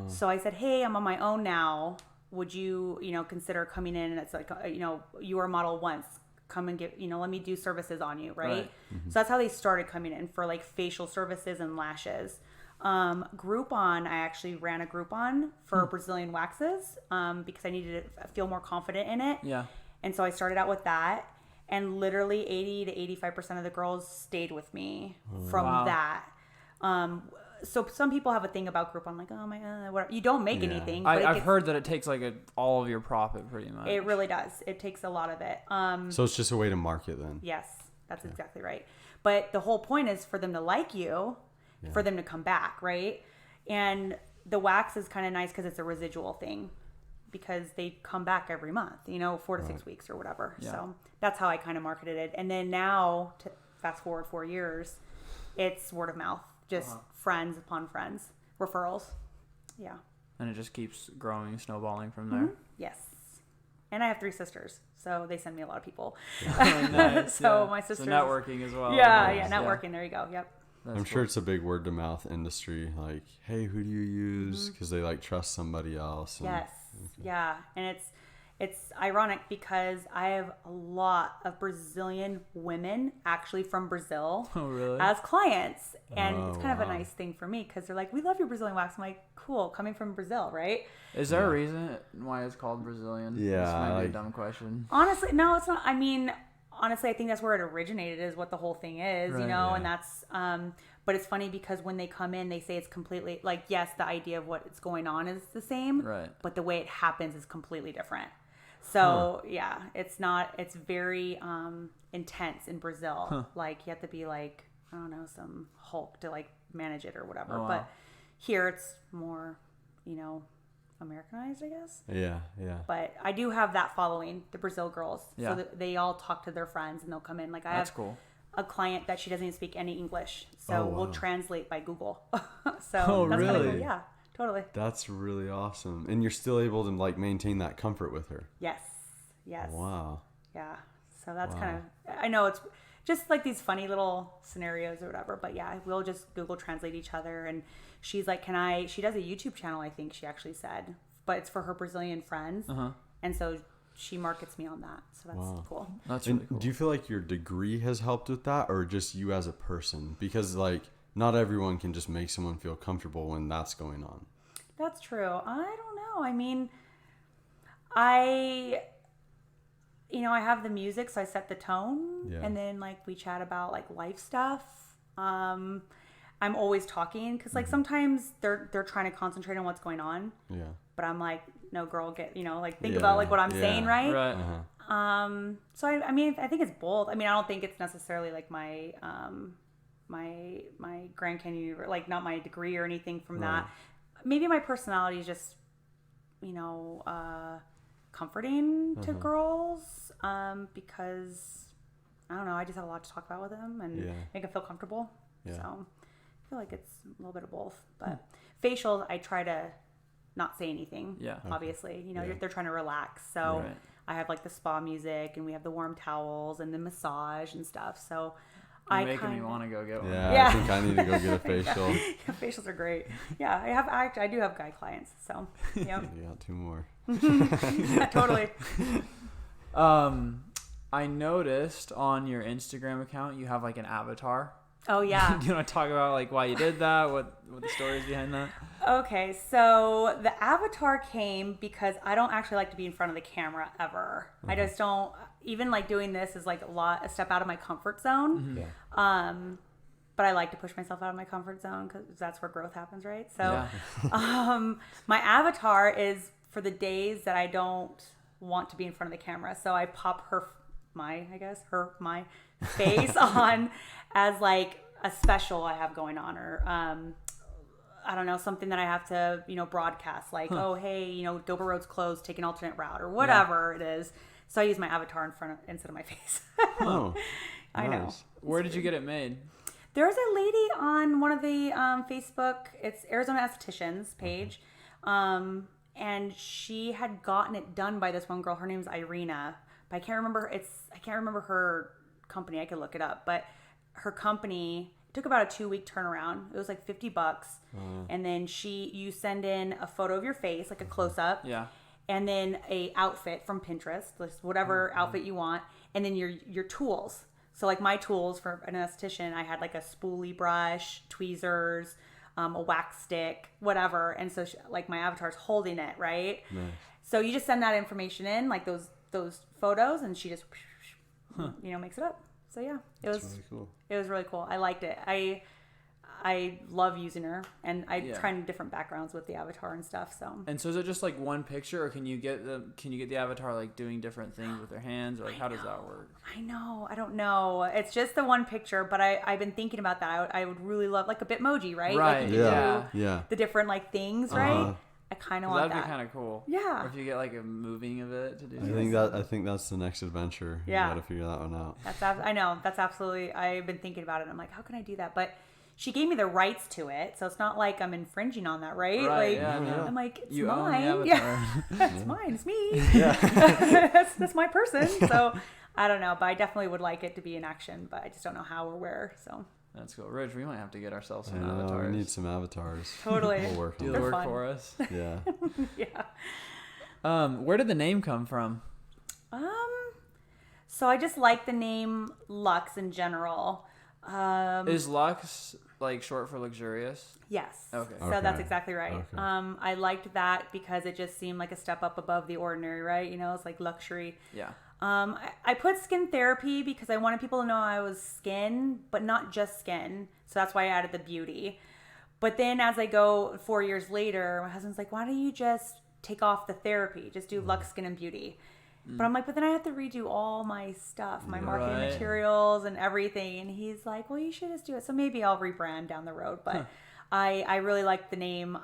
Speaker 4: So I said, hey, I'm on my own now. Would you, consider coming in? And it's like, you were a model once. Come and get, let me do services on you, right?
Speaker 3: Mm-hmm.
Speaker 4: So that's how they started coming in for like facial services and lashes. Groupon, I actually ran a Groupon for Brazilian waxes because I needed to feel more confident in it.
Speaker 3: Yeah.
Speaker 4: And so I started out with that. And literally 80 to 85% of the girls stayed with me from that. So some people have a thing about Groupon, like, oh my God, whatever. You don't make anything. But
Speaker 3: I've heard that it takes like all of your profit pretty much.
Speaker 4: It really does. It takes a lot of it.
Speaker 1: So it's just a way to market then.
Speaker 4: Yes, that's exactly right. But the whole point is for them to like you, for them to come back, right? And the wax is kind of nice because it's a residual thing. Because they come back every month, 4 to 6 weeks or whatever. Yeah. So that's how I kind of marketed it. And then now, to fast forward 4 years, it's word of mouth, just friends upon friends, referrals. Yeah.
Speaker 3: And it just keeps growing, snowballing from there.
Speaker 4: Yes. And I have 3 sisters, so they send me a lot of people.
Speaker 3: Nice.
Speaker 4: So my sisters.
Speaker 3: So networking as well.
Speaker 4: Yeah, networking. There you go. Yep.
Speaker 1: I'm sure it's a big word of mouth industry. Like, hey, who do you use? Because they like trust somebody else. And,
Speaker 4: yes. Yeah, and it's ironic because I have a lot of Brazilian women actually from Brazil as clients, and it's kind of a nice thing for me because they're like, we love your Brazilian wax. I'm like, cool, coming from Brazil, right?
Speaker 3: Is there a reason why it's called Brazilian?
Speaker 1: Yeah,
Speaker 3: this might be a dumb question.
Speaker 4: Honestly, no, it's not. I mean, honestly, I think that's where it originated, is what the whole thing is, and that's but it's funny because when they come in, they say it's completely, like, yes, the idea of what's going on is the same,
Speaker 3: right? But
Speaker 4: the way it happens is completely different. So it's very intense in Brazil. Like, you have to be like, I don't know, some Hulk to like manage it or whatever. But here it's more, Americanized, I guess.
Speaker 1: Yeah.
Speaker 4: But I do have that following, the Brazil girls.
Speaker 3: Yeah.
Speaker 4: So they all talk to their friends and they'll come in. Like,
Speaker 3: That's cool.
Speaker 4: A client that she doesn't even speak any English, so we'll translate by Google. So that's
Speaker 1: really?
Speaker 4: kind of cool. Yeah, totally.
Speaker 1: That's really awesome. And you're still able to like maintain that comfort with her.
Speaker 4: Yes.
Speaker 1: Wow.
Speaker 4: Yeah. So that's kind of, I know it's just like these funny little scenarios or whatever, but yeah, we'll just Google translate each other. And she's like, she does a YouTube channel, I think she actually said, but it's for her Brazilian friends. And so she markets me on that. So that's cool.
Speaker 3: That's really cool.
Speaker 1: Do you feel like your degree has helped with that, or just you as a person? Because like not everyone can just make someone feel comfortable when that's going on.
Speaker 4: That's true. I don't know. I mean, I have the music, so I set the tone, and then like we chat about like life stuff. I'm always talking because like sometimes they're trying to concentrate on what's going on. Yeah. But I'm like, no, girl, think about like what I'm saying, right? Right. So I mean, I think it's both. I mean, I don't think it's necessarily like my Grand Canyon, like not my degree or anything from that. Maybe my personality is just, comforting to girls, because I don't know, I just have a lot to talk about with them and make them feel comfortable. So I feel like it's a little bit of both. But facials, I try to not say anything. Yeah. Obviously, they're trying to relax. So I have like the spa music, and we have the warm towels and the massage and stuff. So
Speaker 3: you're making me want to go get one.
Speaker 1: Yeah, I think I need to go get a facial.
Speaker 4: Facials are great. Yeah, I do have guy clients. So yeah.
Speaker 1: You got 2 more.
Speaker 4: Yeah, totally.
Speaker 3: I noticed on your Instagram account you have like an avatar.
Speaker 4: Oh yeah.
Speaker 3: Do you want to talk about like why you did that? What the story is behind that?
Speaker 4: Okay, so the avatar came because I don't actually like to be in front of the camera ever. I just don't. Even like doing this is like a step out of my comfort zone. But I like to push myself out of my comfort zone because that's where growth happens, right? So, my avatar is for the days that I don't want to be in front of the camera. So I pop my face on as like a special I have going on, or I don't know, something that I have to, broadcast, like, oh, hey, Dover Road's closed, take an alternate route, or whatever it is. So I use my avatar instead of my face.
Speaker 1: Oh,
Speaker 4: I know.
Speaker 3: Where did you get it made?
Speaker 4: There's a lady on one of the Facebook, it's Arizona Estheticians page, and she had gotten it done by this one girl. Her name's Irina, but I can't remember her company. I could look it up, but her company took about a 2-week turnaround. It was like $50. And then you send in a photo of your face, like a close up.
Speaker 3: Yeah.
Speaker 4: And then a outfit from Pinterest, whatever outfit you want. And then your tools. So like my tools for an esthetician, I had like a spoolie brush, tweezers, a wax stick, whatever. And so like my avatar's holding it, right?
Speaker 1: Nice.
Speaker 4: So you just send that information in, like those photos, and she just, makes it up. So yeah,
Speaker 1: That's really cool.
Speaker 4: It was really cool. I liked it. I love using her, and I tried different backgrounds with the avatar and stuff. So.
Speaker 3: And so is it just like one picture, or can you get the avatar like doing different things with their hands, or like how does that work?
Speaker 4: I don't know. It's just the one picture, but I've been thinking about that. I would really love like a Bitmoji, right?
Speaker 3: Right.
Speaker 4: Like
Speaker 3: Yeah.
Speaker 4: The different like things, right? I kind of want that.
Speaker 3: That'd be kind of cool.
Speaker 4: Yeah.
Speaker 3: Or if you get like a moving of it to do.
Speaker 1: I think that's the next adventure.
Speaker 4: Yeah.
Speaker 1: You got to figure that one out.
Speaker 4: I know. That's absolutely. I've been thinking about it. I'm like, how can I do that? But she gave me the rights to it, so it's not like I'm infringing on that, right?
Speaker 3: Right.
Speaker 4: Like,
Speaker 3: Yeah. No.
Speaker 4: I'm like, it's
Speaker 3: you
Speaker 4: mine.
Speaker 3: Own the avatar.
Speaker 4: Yeah. It's mine. It's me.
Speaker 1: Yeah.
Speaker 4: that's my person. So I don't know, but I definitely would like it to be in action, but I just don't know how or where. So.
Speaker 3: That's cool. Rich, we might have to get ourselves
Speaker 1: I
Speaker 3: some
Speaker 1: know,
Speaker 3: avatars.
Speaker 1: we need some avatars.
Speaker 4: Totally.
Speaker 1: We'll work on
Speaker 3: Do
Speaker 1: it.
Speaker 3: the work
Speaker 4: fun.
Speaker 3: for us.
Speaker 1: Yeah.
Speaker 4: Yeah.
Speaker 3: Where did the name come from?
Speaker 4: So I just like the name Luxe in general.
Speaker 3: Is Luxe like short for luxurious?
Speaker 4: Yes.
Speaker 3: Okay.
Speaker 4: So that's exactly right.
Speaker 1: Okay.
Speaker 4: I liked that because it just seemed like a step up above the ordinary, right? It's like luxury.
Speaker 3: Yeah.
Speaker 4: I put skin therapy because I wanted people to know I was skin, but not just skin. So that's why I added the beauty. But then as I go 4 years later, my husband's like, why don't you just take off the therapy? Just do Luxe Skin and Beauty. But I'm like, but then I have to redo all my stuff, my marketing materials and everything. And he's like, well, you should just do it. So maybe I'll rebrand down the road. But I really like the name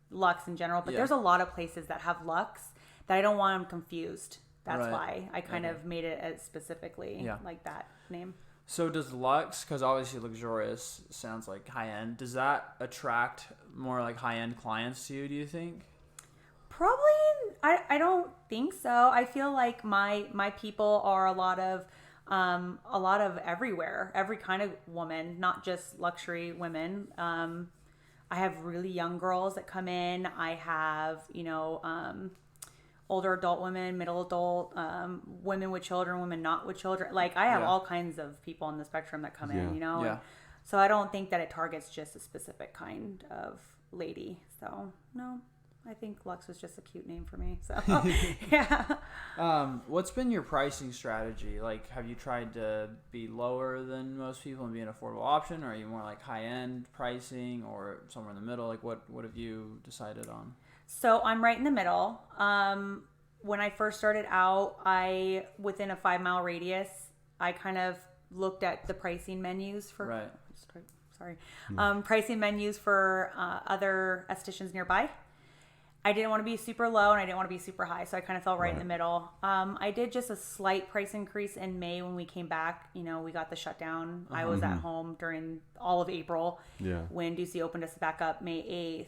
Speaker 4: Luxe in general. But there's a lot of places that have Luxe that I don't want them confused. That's why I kind of made it as specifically like that name.
Speaker 3: So does Luxe, because obviously luxurious sounds like high-end, does that attract more like high-end clients to you, do you think?
Speaker 4: Probably, I don't think so. I feel like my people are a lot of everywhere, every kind of woman, not just luxury women. I have really young girls that come in. I have, older adult women, middle adult, women with children, women not with children. Like I have all kinds of people on the spectrum that come in,
Speaker 3: Yeah.
Speaker 4: And so I don't think that it targets just a specific kind of lady. So no, I think Luxe was just a cute name for me. So yeah.
Speaker 3: What's been your pricing strategy? Like, have you tried to be lower than most people and be an affordable option, or are you more like high-end pricing, or somewhere in the middle? Like, what have you decided on?
Speaker 4: So I'm right in the middle. When I first started out, within a 5-mile radius, I kind of looked at the pricing menus for pricing menus for other estheticians nearby. I didn't want to be super low and I didn't want to be super high, so I kind of fell right in the middle. I did just a slight price increase in May when we came back. We got the shutdown. I was at home during all of April when DC opened us back up May 8th.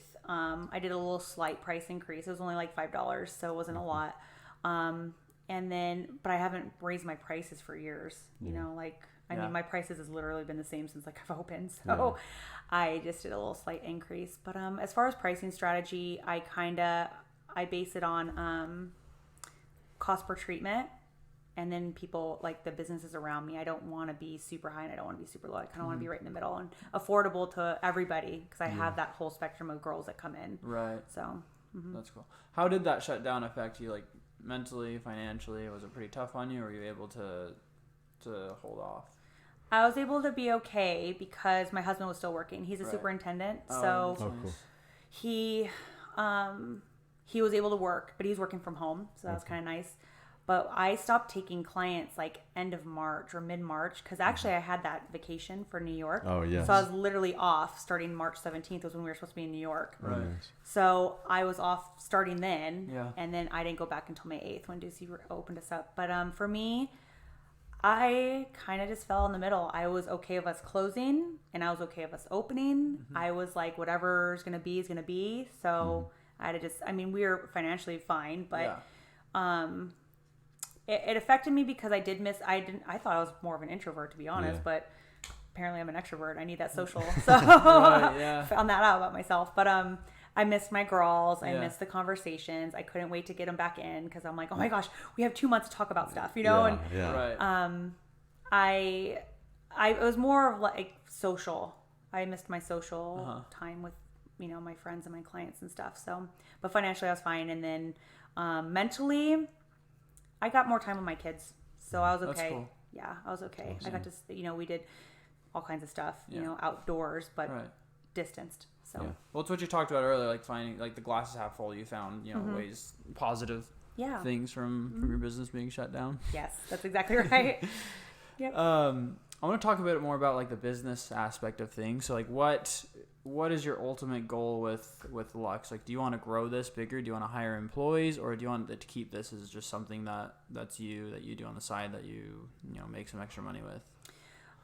Speaker 4: I did a little slight price increase. It was only like $5, so it wasn't a lot. But I haven't raised my prices for years. I mean, my prices has literally been the same since I've opened. So I just did a little slight increase. But as far as pricing strategy, I base it on cost per treatment. And then people, like the businesses around me, I don't want to be super high and I don't want to be super low. I kind of want to be right in the middle and affordable to everybody because I have that whole spectrum of girls that come in.
Speaker 3: Right.
Speaker 4: So.
Speaker 3: That's cool. How did that shutdown affect you, like mentally, financially? Was it pretty tough on you, or were you able to hold off?
Speaker 4: I was able to be okay because my husband was still working. He's a superintendent, so
Speaker 1: cool.
Speaker 4: he was able to work, but he's working from home, so that was kind of nice. But I stopped taking clients like end of March or mid-March because actually I had that vacation for New York.
Speaker 1: Oh, yes.
Speaker 4: So I was literally off starting March 17th was when we were supposed to be in New York.
Speaker 3: Right.
Speaker 1: Nice.
Speaker 4: So I was off starting then,
Speaker 3: Yeah.
Speaker 4: and then I didn't go back until May 8th when DC opened us up. But for me, I kind of just fell in the middle. I was okay with us closing, and I was okay with us opening. I was like, whatever's going to be is going to be. So I had to we were financially fine, but it affected me because I thought I was more of an introvert, to be honest, but apparently I'm an extrovert. I need that social. So found that out about myself. But I missed my girls. I missed the conversations. I couldn't wait to get them back in because I'm like, oh my gosh, we have 2 months to talk about stuff, it was more of like social. I missed my social time with, my friends and my clients and stuff. So, but financially I was fine. And then mentally, I got more time with my kids. So I was okay.
Speaker 3: That's cool.
Speaker 4: Yeah, I was okay.
Speaker 3: Awesome.
Speaker 4: I got to, we did all kinds of stuff, outdoors, but distanced. So,
Speaker 3: well, it's what you talked about earlier, like finding like the glasses half full. You found, ways positive things from your business being shut down. Yes, that's exactly right. Yep. I want to talk a bit more about like the business aspect of things. So like what is your ultimate goal with Luxe? Like, do you want to grow this bigger? Do you want to hire employees, or do you want to keep this as just something that you do on the side that you make some extra money with?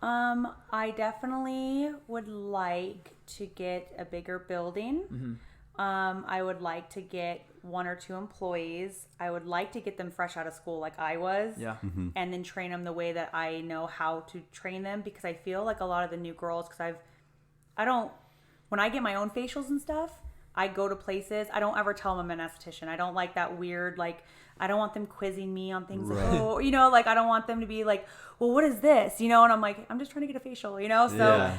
Speaker 4: I definitely would like to get a bigger building. Mm-hmm. I would like to get 1 or 2 employees. I would like to get them fresh out of school like I was. Yeah. Mm-hmm. And then train them the way that I know how to train them, because I feel like a lot of the new girls, because when I get my own facials and stuff, I go to places, I don't ever tell them I'm an esthetician. I don't like that weird, like, I don't want them quizzing me on things. Right. Like, I don't want them to be like, well, what is this? And I'm like, I'm just trying to get a facial, So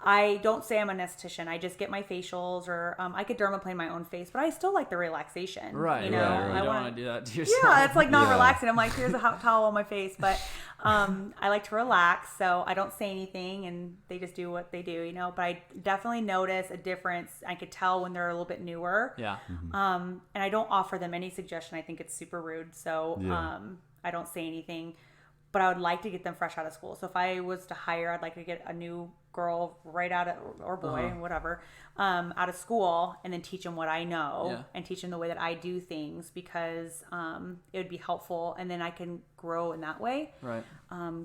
Speaker 4: I don't say I'm an esthetician. I just get my facials, or I could dermaplane my own face, but I still like the relaxation.
Speaker 3: Right.
Speaker 4: Right.
Speaker 3: I don't want to do that to yourself.
Speaker 4: Yeah, it's like not relaxing. I'm like, here's a hot towel on my face, but I like to relax, so I don't say anything, and they just do what they do, But I definitely notice a difference. I could tell when they're a little bit newer. Yeah. Mm-hmm. And I don't offer them any suggestion. I think it's super rude, so I don't say anything. But I would like to get them fresh out of school. So if I was to hire, I'd like to get a new girl right out of, or boy, whatever, out of school, and then teach them what I know and teach them the way that I do things, because it would be helpful, and then I can grow in that way. Right.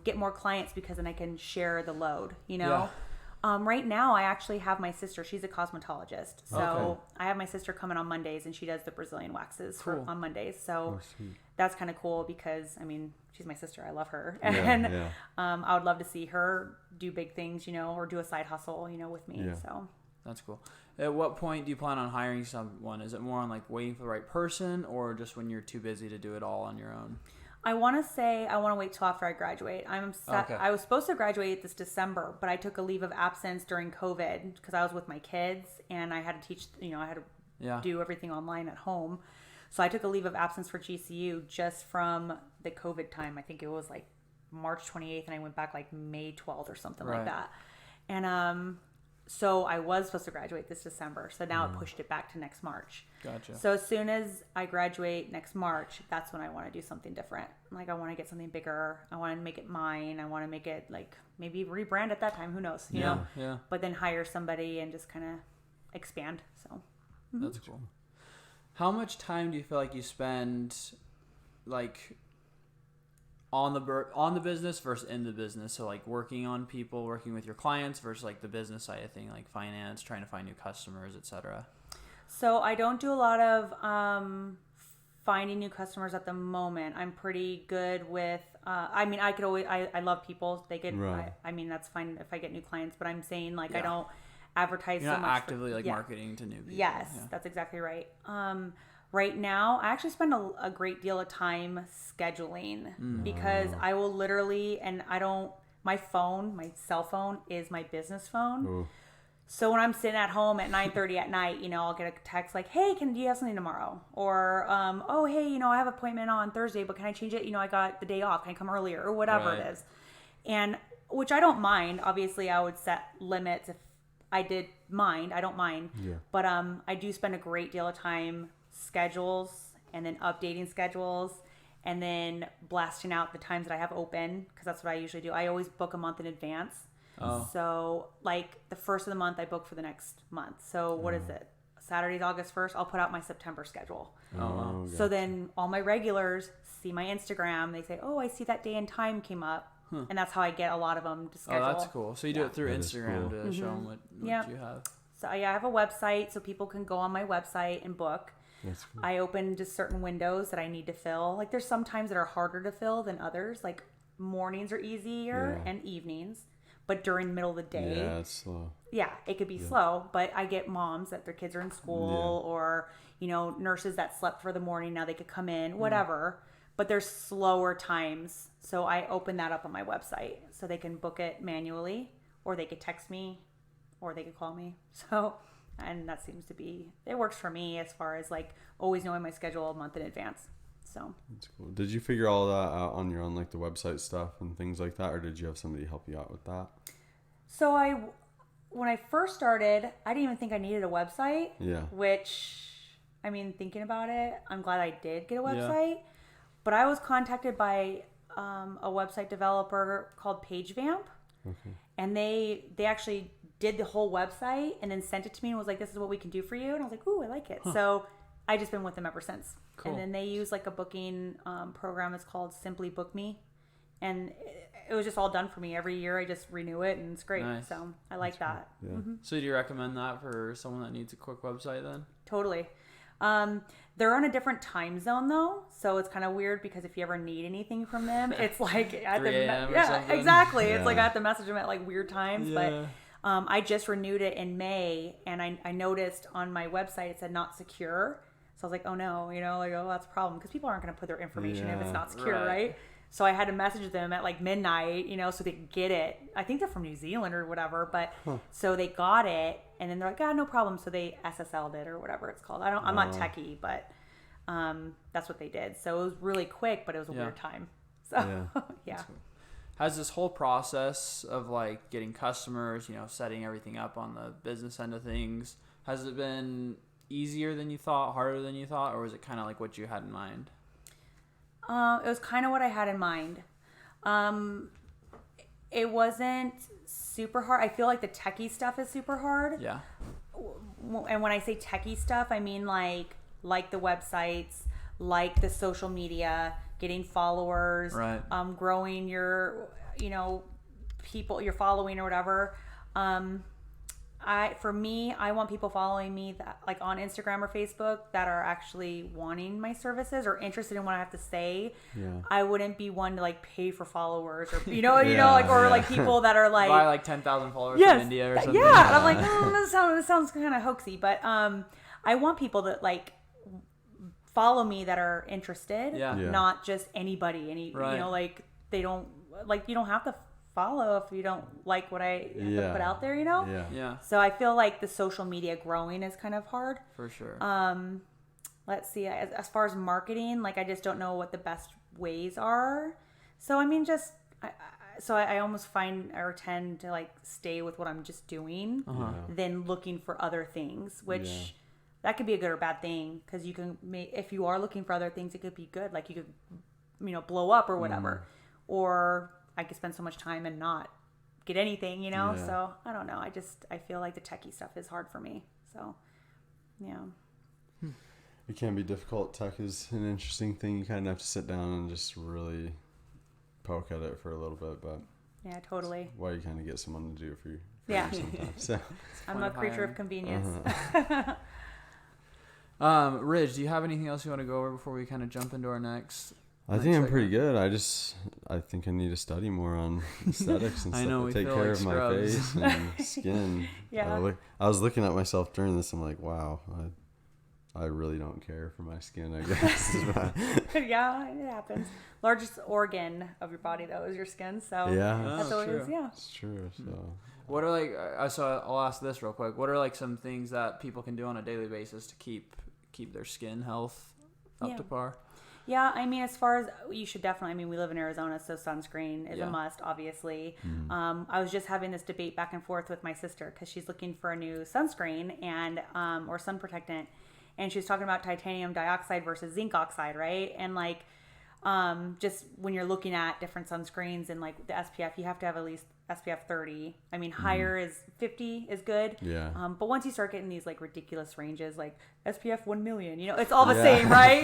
Speaker 4: Get more clients, because then I can share the load, Yeah. Right now, I actually have my sister. She's a cosmetologist. So I have my sister coming on Mondays, and she does the Brazilian waxes on Mondays. So that's kind of cool, because, she's my sister. I love her. And I would love to see her do big things, or do a side hustle, with me. Yeah. So
Speaker 3: that's cool. At what point do you plan on hiring someone? Is it more on like waiting for the right person, or just when you're too busy to do it all on your own?
Speaker 4: I want to wait till after I graduate. I was supposed to graduate this December, but I took a leave of absence during COVID because I was with my kids, and I had to teach, I had to do everything online at home. So I took a leave of absence for GCU just from the COVID time. I think it was like March 28th, and I went back like May 12th or something like that. And so I was supposed to graduate this December. So now it pushed it back to next March. Gotcha. So as soon as I graduate next March, that's when I want to do something different. Like, I want to get something bigger. I want to make it mine. I want to make it like maybe rebrand at that time. Who knows? You know? Yeah. But then hire somebody and just kind of expand. So
Speaker 3: that's cool. How much time do you feel like you spend like on the business versus in the business? So like working on people, working with your clients versus like the business side of thing, like finance, trying to find new customers, etc.
Speaker 4: So I don't do a lot of finding new customers at the moment. I'm pretty good with, I could always, I love people. They could, that's fine if I get new clients, but I'm saying like, I don't advertise
Speaker 3: You're
Speaker 4: so
Speaker 3: not
Speaker 4: much
Speaker 3: actively marketing to new people.
Speaker 4: Yes, that's exactly right. Right now, I actually spend a great deal of time scheduling because I will literally, and my cell phone is my business phone. Ooh. So when I'm sitting at home at 9:30 at night, I'll get a text like, hey, do you have something tomorrow? Or, oh, hey, I have an appointment on Thursday, but can I change it? I got the day off. Can I come earlier? Or whatever it is. And which I don't mind. Obviously, I would set limits if I did mind. I don't mind. Yeah. But I do spend a great deal of time schedules and then updating schedules and then blasting out the times that I have open, because that's what I usually do. I always book a month in advance. Oh. So like the first of the month I book for the next month. So what is it? Saturday's August 1st. I'll put out my September schedule. Oh, gotcha. So then all my regulars see my Instagram. They say, oh, I see that day and time came up. Huh. And that's how I get a lot of them to schedule.
Speaker 3: Oh, that's cool. So you do it through Instagram to show them what you have.
Speaker 4: So I have a website so people can go on my website and book. That's cool. I open just certain windows that I need to fill. Like there's some times that are harder to fill than others. Like mornings are easier and evenings. but during the middle of the day.
Speaker 1: Yeah, it's slow.
Speaker 4: Yeah, it could be slow, but I get moms that their kids are in school or, nurses that slept for the morning. Now they could come in, whatever. But there's slower times. So I open that up on my website so they can book it manually, or they could text me, or they could call me. So, and that seems to be, it works for me as far as like always knowing my schedule a month in advance. So
Speaker 1: that's cool. Did you figure all that out on your own, like the website stuff and things like that, or did you have somebody help you out with that?
Speaker 4: So when I first started, I didn't even think I needed a website.
Speaker 1: Yeah.
Speaker 4: Which, I mean, thinking about it, I'm glad I did get a website. Yeah. But I was contacted by a website developer called PageVamp. Okay. And they actually did the whole website and then sent it to me and was like, this is what we can do for you. And I was like, ooh, I like it. Huh. So I just been with them ever since. Cool. And then they use like a booking program. It's called Simply Book Me. And it was just all done for me. Every year I just renew it and it's great. Nice. So I like that.
Speaker 3: Cool. Yeah. Mm-hmm. So do you recommend that for someone that needs a quick website then?
Speaker 4: Totally. They're on a different time zone though, so it's kind of weird because if you ever need anything from them, it's like at
Speaker 3: 3 a.m. or something.
Speaker 4: Exactly. Yeah. It's like I have to message them at like weird times. Yeah. But I just renewed it in May, and I noticed on my website it said not secure. So I was like, oh no, that's a problem because people aren't going to put their information if it's not secure, right? So I had to message them at like midnight, so they could get it. I think they're from New Zealand or whatever, but so they got it, and then they're like, no problem. So they SSL'd it or whatever it's called. I'm not techie, but that's what they did. So it was really quick, but it was a weird time. So yeah.
Speaker 3: Has this whole process of like getting customers, setting everything up on the business end of things, has it been easier than you thought, harder than you thought, or was it kind of like what you had in mind?
Speaker 4: It was kind of what I had in mind. It wasn't super hard. I feel like the techie stuff is super hard. Yeah. And when I say techie stuff, I mean like the websites, like the social media, getting followers, right. Growing your, people you're following or whatever. I want people following me that like on Instagram or Facebook that are actually wanting my services or interested in what I have to say. Yeah. I wouldn't be one to like pay for followers or like people that are like
Speaker 3: buy like 10,000 followers from India or something.
Speaker 4: Yeah. And I'm like, this sounds kind of hoaxy, but I want people that like follow me that are interested, not just anybody. Like they don't like you don't have to follow if you don't like what I have to put out there, Yeah. So I feel like the social media growing is kind of hard. For sure. Let's see. As far as marketing, like I just don't know what the best ways are. So I mean, I almost find or tend to like stay with what I'm just doing, than looking for other things, which that could be a good or bad thing because you can if you are looking for other things, it could be good. Like you could, blow up or whatever, or I could spend so much time and not get anything, So I don't know. I feel like the techie stuff is hard for me. So, yeah.
Speaker 1: It can be difficult. Tech is an interesting thing. You kind of have to sit down and just really poke at it for a little bit, but
Speaker 4: yeah, totally.
Speaker 1: Why you kind of get someone to do it for you sometimes. So.
Speaker 4: I'm a creature of convenience.
Speaker 3: Ridge, do you have anything else you want to go over before we kind of jump into our next?
Speaker 1: I think I'm pretty good. I think I need to study more on aesthetics and stuff. To take care of my face and skin. Yeah. I was looking at myself during this. I'm like, wow, I really don't care for my skin, I guess.
Speaker 4: Yeah, it happens. Largest organ of your body, though, is your skin. So that's always,
Speaker 1: It's true. So
Speaker 3: what are so I'll ask this real quick. What are like some things that people can do on a daily basis to keep their skin health up to par?
Speaker 4: Yeah, I mean, as far as you should definitely, we live in Arizona, so sunscreen is a must, obviously. Mm-hmm. I was just having this debate back and forth with my sister because she's looking for a new sunscreen and or sun protectant, and she was talking about titanium dioxide versus zinc oxide, right? And like, just when you're looking at different sunscreens and like the SPF, you have to have at least SPF 30. I mean, higher is 50 is good. Yeah. But once you start getting these like ridiculous ranges, like SPF 1 million, it's all the same, right?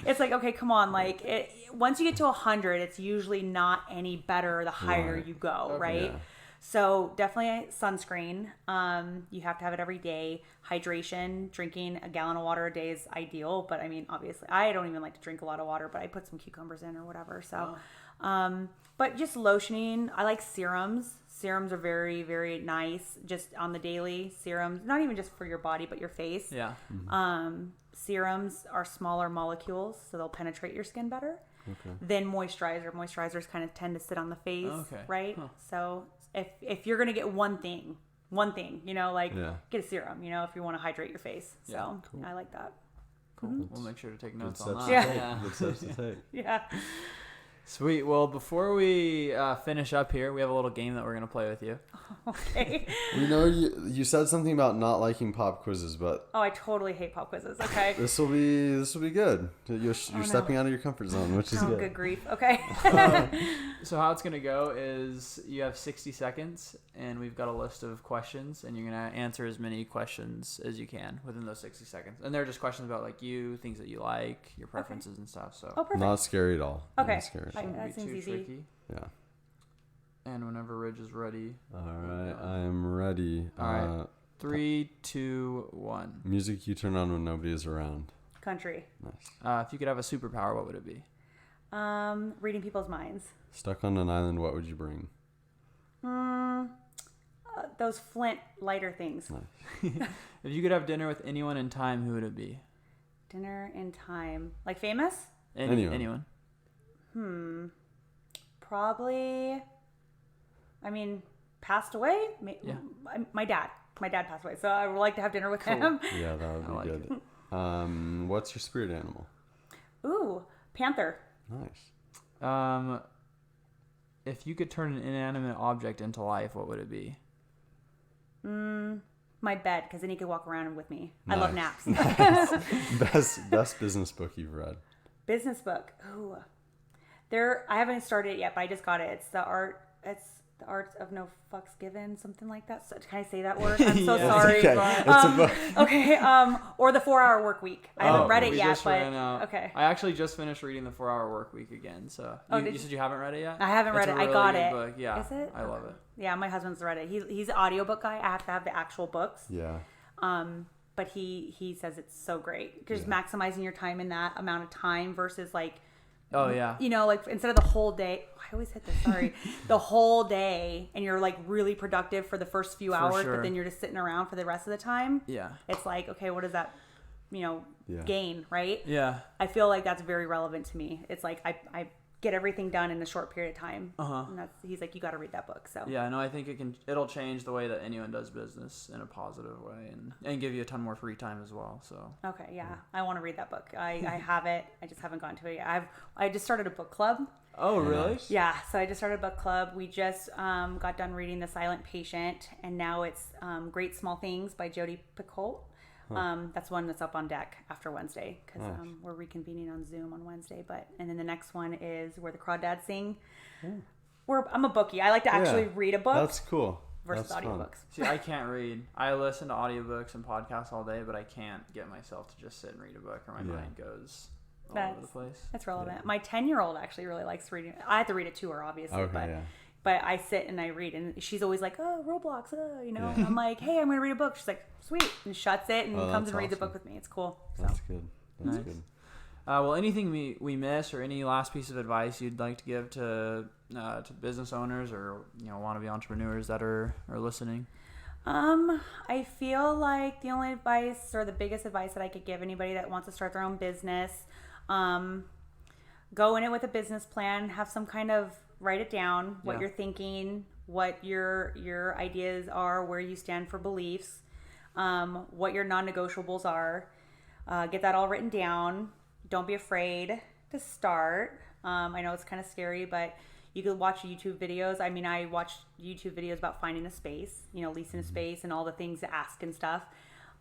Speaker 4: It's like, okay, come on. Like once you get to 100, it's usually not any better the higher you go, right? Yeah. So definitely sunscreen. You have to have it every day. Hydration, drinking a gallon of water a day is ideal. But I mean, obviously, I don't even like to drink a lot of water, but I put some cucumbers in or whatever. So But just lotioning. I like serums. Serums are very, very nice just on the daily. Serums, not even just for your body, but your face.
Speaker 3: Yeah.
Speaker 4: Serums are smaller molecules, so they'll penetrate your skin better.
Speaker 1: Okay.
Speaker 4: Then moisturizer. Moisturizers kind of tend to sit on the face,
Speaker 3: Okay.
Speaker 4: right?
Speaker 3: Huh.
Speaker 4: So if you're going to get one thing, get a serum, if you want to hydrate your face. So
Speaker 3: Yeah.
Speaker 1: Cool.
Speaker 4: I like that.
Speaker 3: Cool. We'll make sure to take
Speaker 1: Good
Speaker 3: notes on
Speaker 1: steps
Speaker 3: that.
Speaker 1: to take.
Speaker 3: Yeah.
Speaker 1: Good steps to take.
Speaker 4: Yeah.
Speaker 3: Sweet. Well, before we finish up here, we have a little game that we're going to play with you.
Speaker 4: Okay.
Speaker 1: We know you said something about not liking pop quizzes, but
Speaker 4: Oh, I totally hate pop quizzes. Okay.
Speaker 1: this will be good. You're stepping out of your comfort zone, which is
Speaker 4: Oh,
Speaker 1: good.
Speaker 4: good grief. Okay.
Speaker 3: So how it's going to go is you have 60 seconds, and we've got a list of questions, and you're going to answer as many questions as you can within those 60 seconds. And they're just questions about, like, you, things that you like, your preferences and stuff. So
Speaker 4: Oh, perfect.
Speaker 1: Not scary at all.
Speaker 4: Okay.
Speaker 1: Not scary.
Speaker 4: Like,
Speaker 3: shouldn't
Speaker 4: that
Speaker 3: be
Speaker 4: seems
Speaker 3: too
Speaker 4: easy.
Speaker 3: tricky.
Speaker 1: Yeah.
Speaker 3: And whenever Ridge is ready.
Speaker 1: All right. I am ready.
Speaker 3: All right. 3, 2, 1.
Speaker 1: Music you turn on when nobody is around.
Speaker 4: Country.
Speaker 1: Nice.
Speaker 3: If you could have a superpower, what would it be?
Speaker 4: Reading people's minds.
Speaker 1: Stuck on an island, what would you bring?
Speaker 4: Those flint lighter things.
Speaker 1: Nice.
Speaker 3: If you could have dinner with anyone in time, who would it be?
Speaker 4: Dinner in time. Like famous?
Speaker 3: Anyone.
Speaker 4: Probably. Passed away?
Speaker 3: Yeah.
Speaker 4: My dad. My dad passed away, so I would like to have dinner with him.
Speaker 1: Yeah, that would be
Speaker 3: like
Speaker 1: good. What's your spirit animal?
Speaker 4: Ooh, panther.
Speaker 1: Nice.
Speaker 3: If you could turn an inanimate object into life, what would it be?
Speaker 4: My bed, because then he could walk around with me. I love naps.
Speaker 1: Best business book you've read.
Speaker 4: Business book. Ooh. I haven't started it yet, but I just got it. It's the art of no fucks given, something like that. So, can I say that word? I'm so
Speaker 3: Yeah.
Speaker 4: sorry.
Speaker 1: Okay. It's a book.
Speaker 4: Okay. Or the 4-Hour Work Week. I haven't read it
Speaker 3: we
Speaker 4: yet,
Speaker 3: just
Speaker 4: but
Speaker 3: ran out.
Speaker 4: okay.
Speaker 3: I actually just finished reading the 4-Hour Work Week again. So you said you haven't read it yet?
Speaker 4: I haven't read
Speaker 3: It's
Speaker 4: it.
Speaker 3: a
Speaker 4: I
Speaker 3: really
Speaker 4: got
Speaker 3: good
Speaker 4: it.
Speaker 3: Book. Yeah,
Speaker 4: Is it?
Speaker 3: I love it.
Speaker 4: Yeah, my husband's read it. He's an audiobook guy. I have to have the actual books.
Speaker 1: Yeah.
Speaker 4: But he says it's so great. Just maximizing your time in that amount of time versus like,
Speaker 3: Oh yeah.
Speaker 4: like instead of the whole day, I always hit this, sorry, the whole day, and you're like really productive for the first few hours,
Speaker 3: sure.
Speaker 4: but then you're just sitting around for the rest of the time.
Speaker 3: Yeah.
Speaker 4: It's like, okay, what does that, gain, right?
Speaker 3: Yeah.
Speaker 4: I feel like that's very relevant to me. It's like I get everything done in a short period of time. And he's like, you got to read that book. So
Speaker 3: Yeah, no, I think it'll change the way that anyone does business in a positive way and give you a ton more free time as well. So
Speaker 4: okay, yeah, I want to read that book. I have it. I just haven't gotten to it yet. I just started a book club.
Speaker 3: Oh, really?
Speaker 4: Yeah, so I just started a book club. We just got done reading The Silent Patient, and now it's Great Small Things by Jodi Picoult. That's one that's up on deck after Wednesday because we're reconvening on Zoom on Wednesday. And then the next one is Where the Crawdads Sing. I'm a bookie. I like to actually read a book.
Speaker 1: That's cool.
Speaker 4: Versus
Speaker 1: That's
Speaker 4: audiobooks.
Speaker 1: fun.
Speaker 3: See, I can't read. I listen to audiobooks and podcasts all day, but I can't get myself to just sit and read a book or my mind goes all over the place.
Speaker 4: That's relevant. My 10-year-old actually really likes reading. I have to read it to her, obviously.
Speaker 1: Okay,
Speaker 4: But I sit and I read, and she's always like, "Oh, Roblox," And I'm like, "Hey, I'm gonna read a book." She's like, "Sweet," and shuts it and comes and reads a book with me. It's cool. So.
Speaker 1: That's good. That's good.
Speaker 3: Well, anything we miss or any last piece of advice you'd like to give to business owners or wannabe entrepreneurs that are listening?
Speaker 4: I feel like the only advice or the biggest advice that I could give anybody that wants to start their own business, go in it with a business plan, have some kind of write it down, what you're thinking, what your ideas are, where you stand for beliefs, what your non-negotiables are. Get that all written down. Don't be afraid to start. I know it's kind of scary, but you could watch YouTube videos. I mean, I watched YouTube videos about finding a space, leasing a space and all the things to ask and stuff.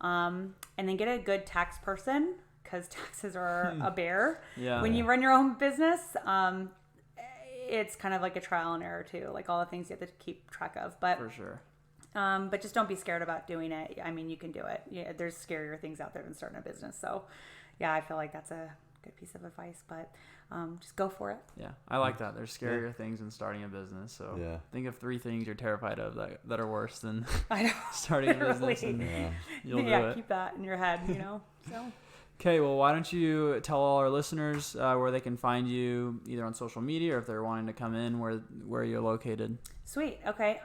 Speaker 4: And then get a good tax person because taxes are a bear.
Speaker 3: Yeah.
Speaker 4: When you run your own business, it's kind of like a trial and error too, like all the things you have to keep track of. But
Speaker 3: For sure.
Speaker 4: But just don't be scared about doing it. I mean, you can do it. Yeah, there's scarier things out there than starting a business. So, yeah, I feel like that's a good piece of advice. But just go for it.
Speaker 3: Yeah, I like that. There's scarier things than starting a business. So think of 3 things you're terrified of that are worse than
Speaker 4: I know.
Speaker 3: starting a business. And you'll do it.
Speaker 4: Keep that in your head. So.
Speaker 3: Okay, well, why don't you tell all our listeners where they can find you, either on social media or if they're wanting to come in, where you're located.
Speaker 4: Sweet. Okay.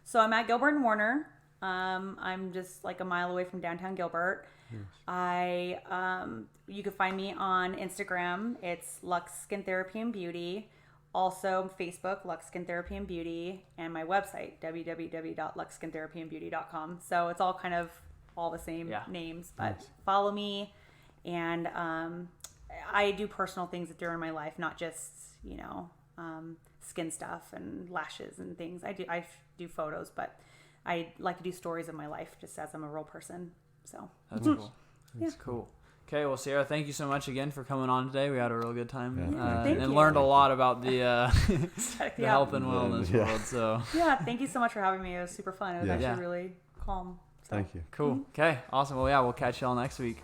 Speaker 4: So I'm at Gilbert and Warner. I'm just like a mile away from downtown Gilbert. Yes. You can find me on Instagram. It's Luxe Skin Therapy and Beauty. Also Facebook, Luxe Skin Therapy and Beauty, and my website, www.luxeskinTherapyandbeauty.com. So it's all kind of all the same names, but follow me. And I do personal things during my life, not just, skin stuff and lashes and things. I do photos, but I like to do stories of my life just as I'm a real person. So
Speaker 3: that's cool. That's cool. Okay, well, Cierra, thank you so much again for coming on today. We had a real good time and learned a lot about the health and wellness world. So
Speaker 4: thank you so much for having me. It was super fun. It was actually really calm. So.
Speaker 1: Thank you.
Speaker 3: Cool. Okay, awesome. Well, we'll catch y'all next week.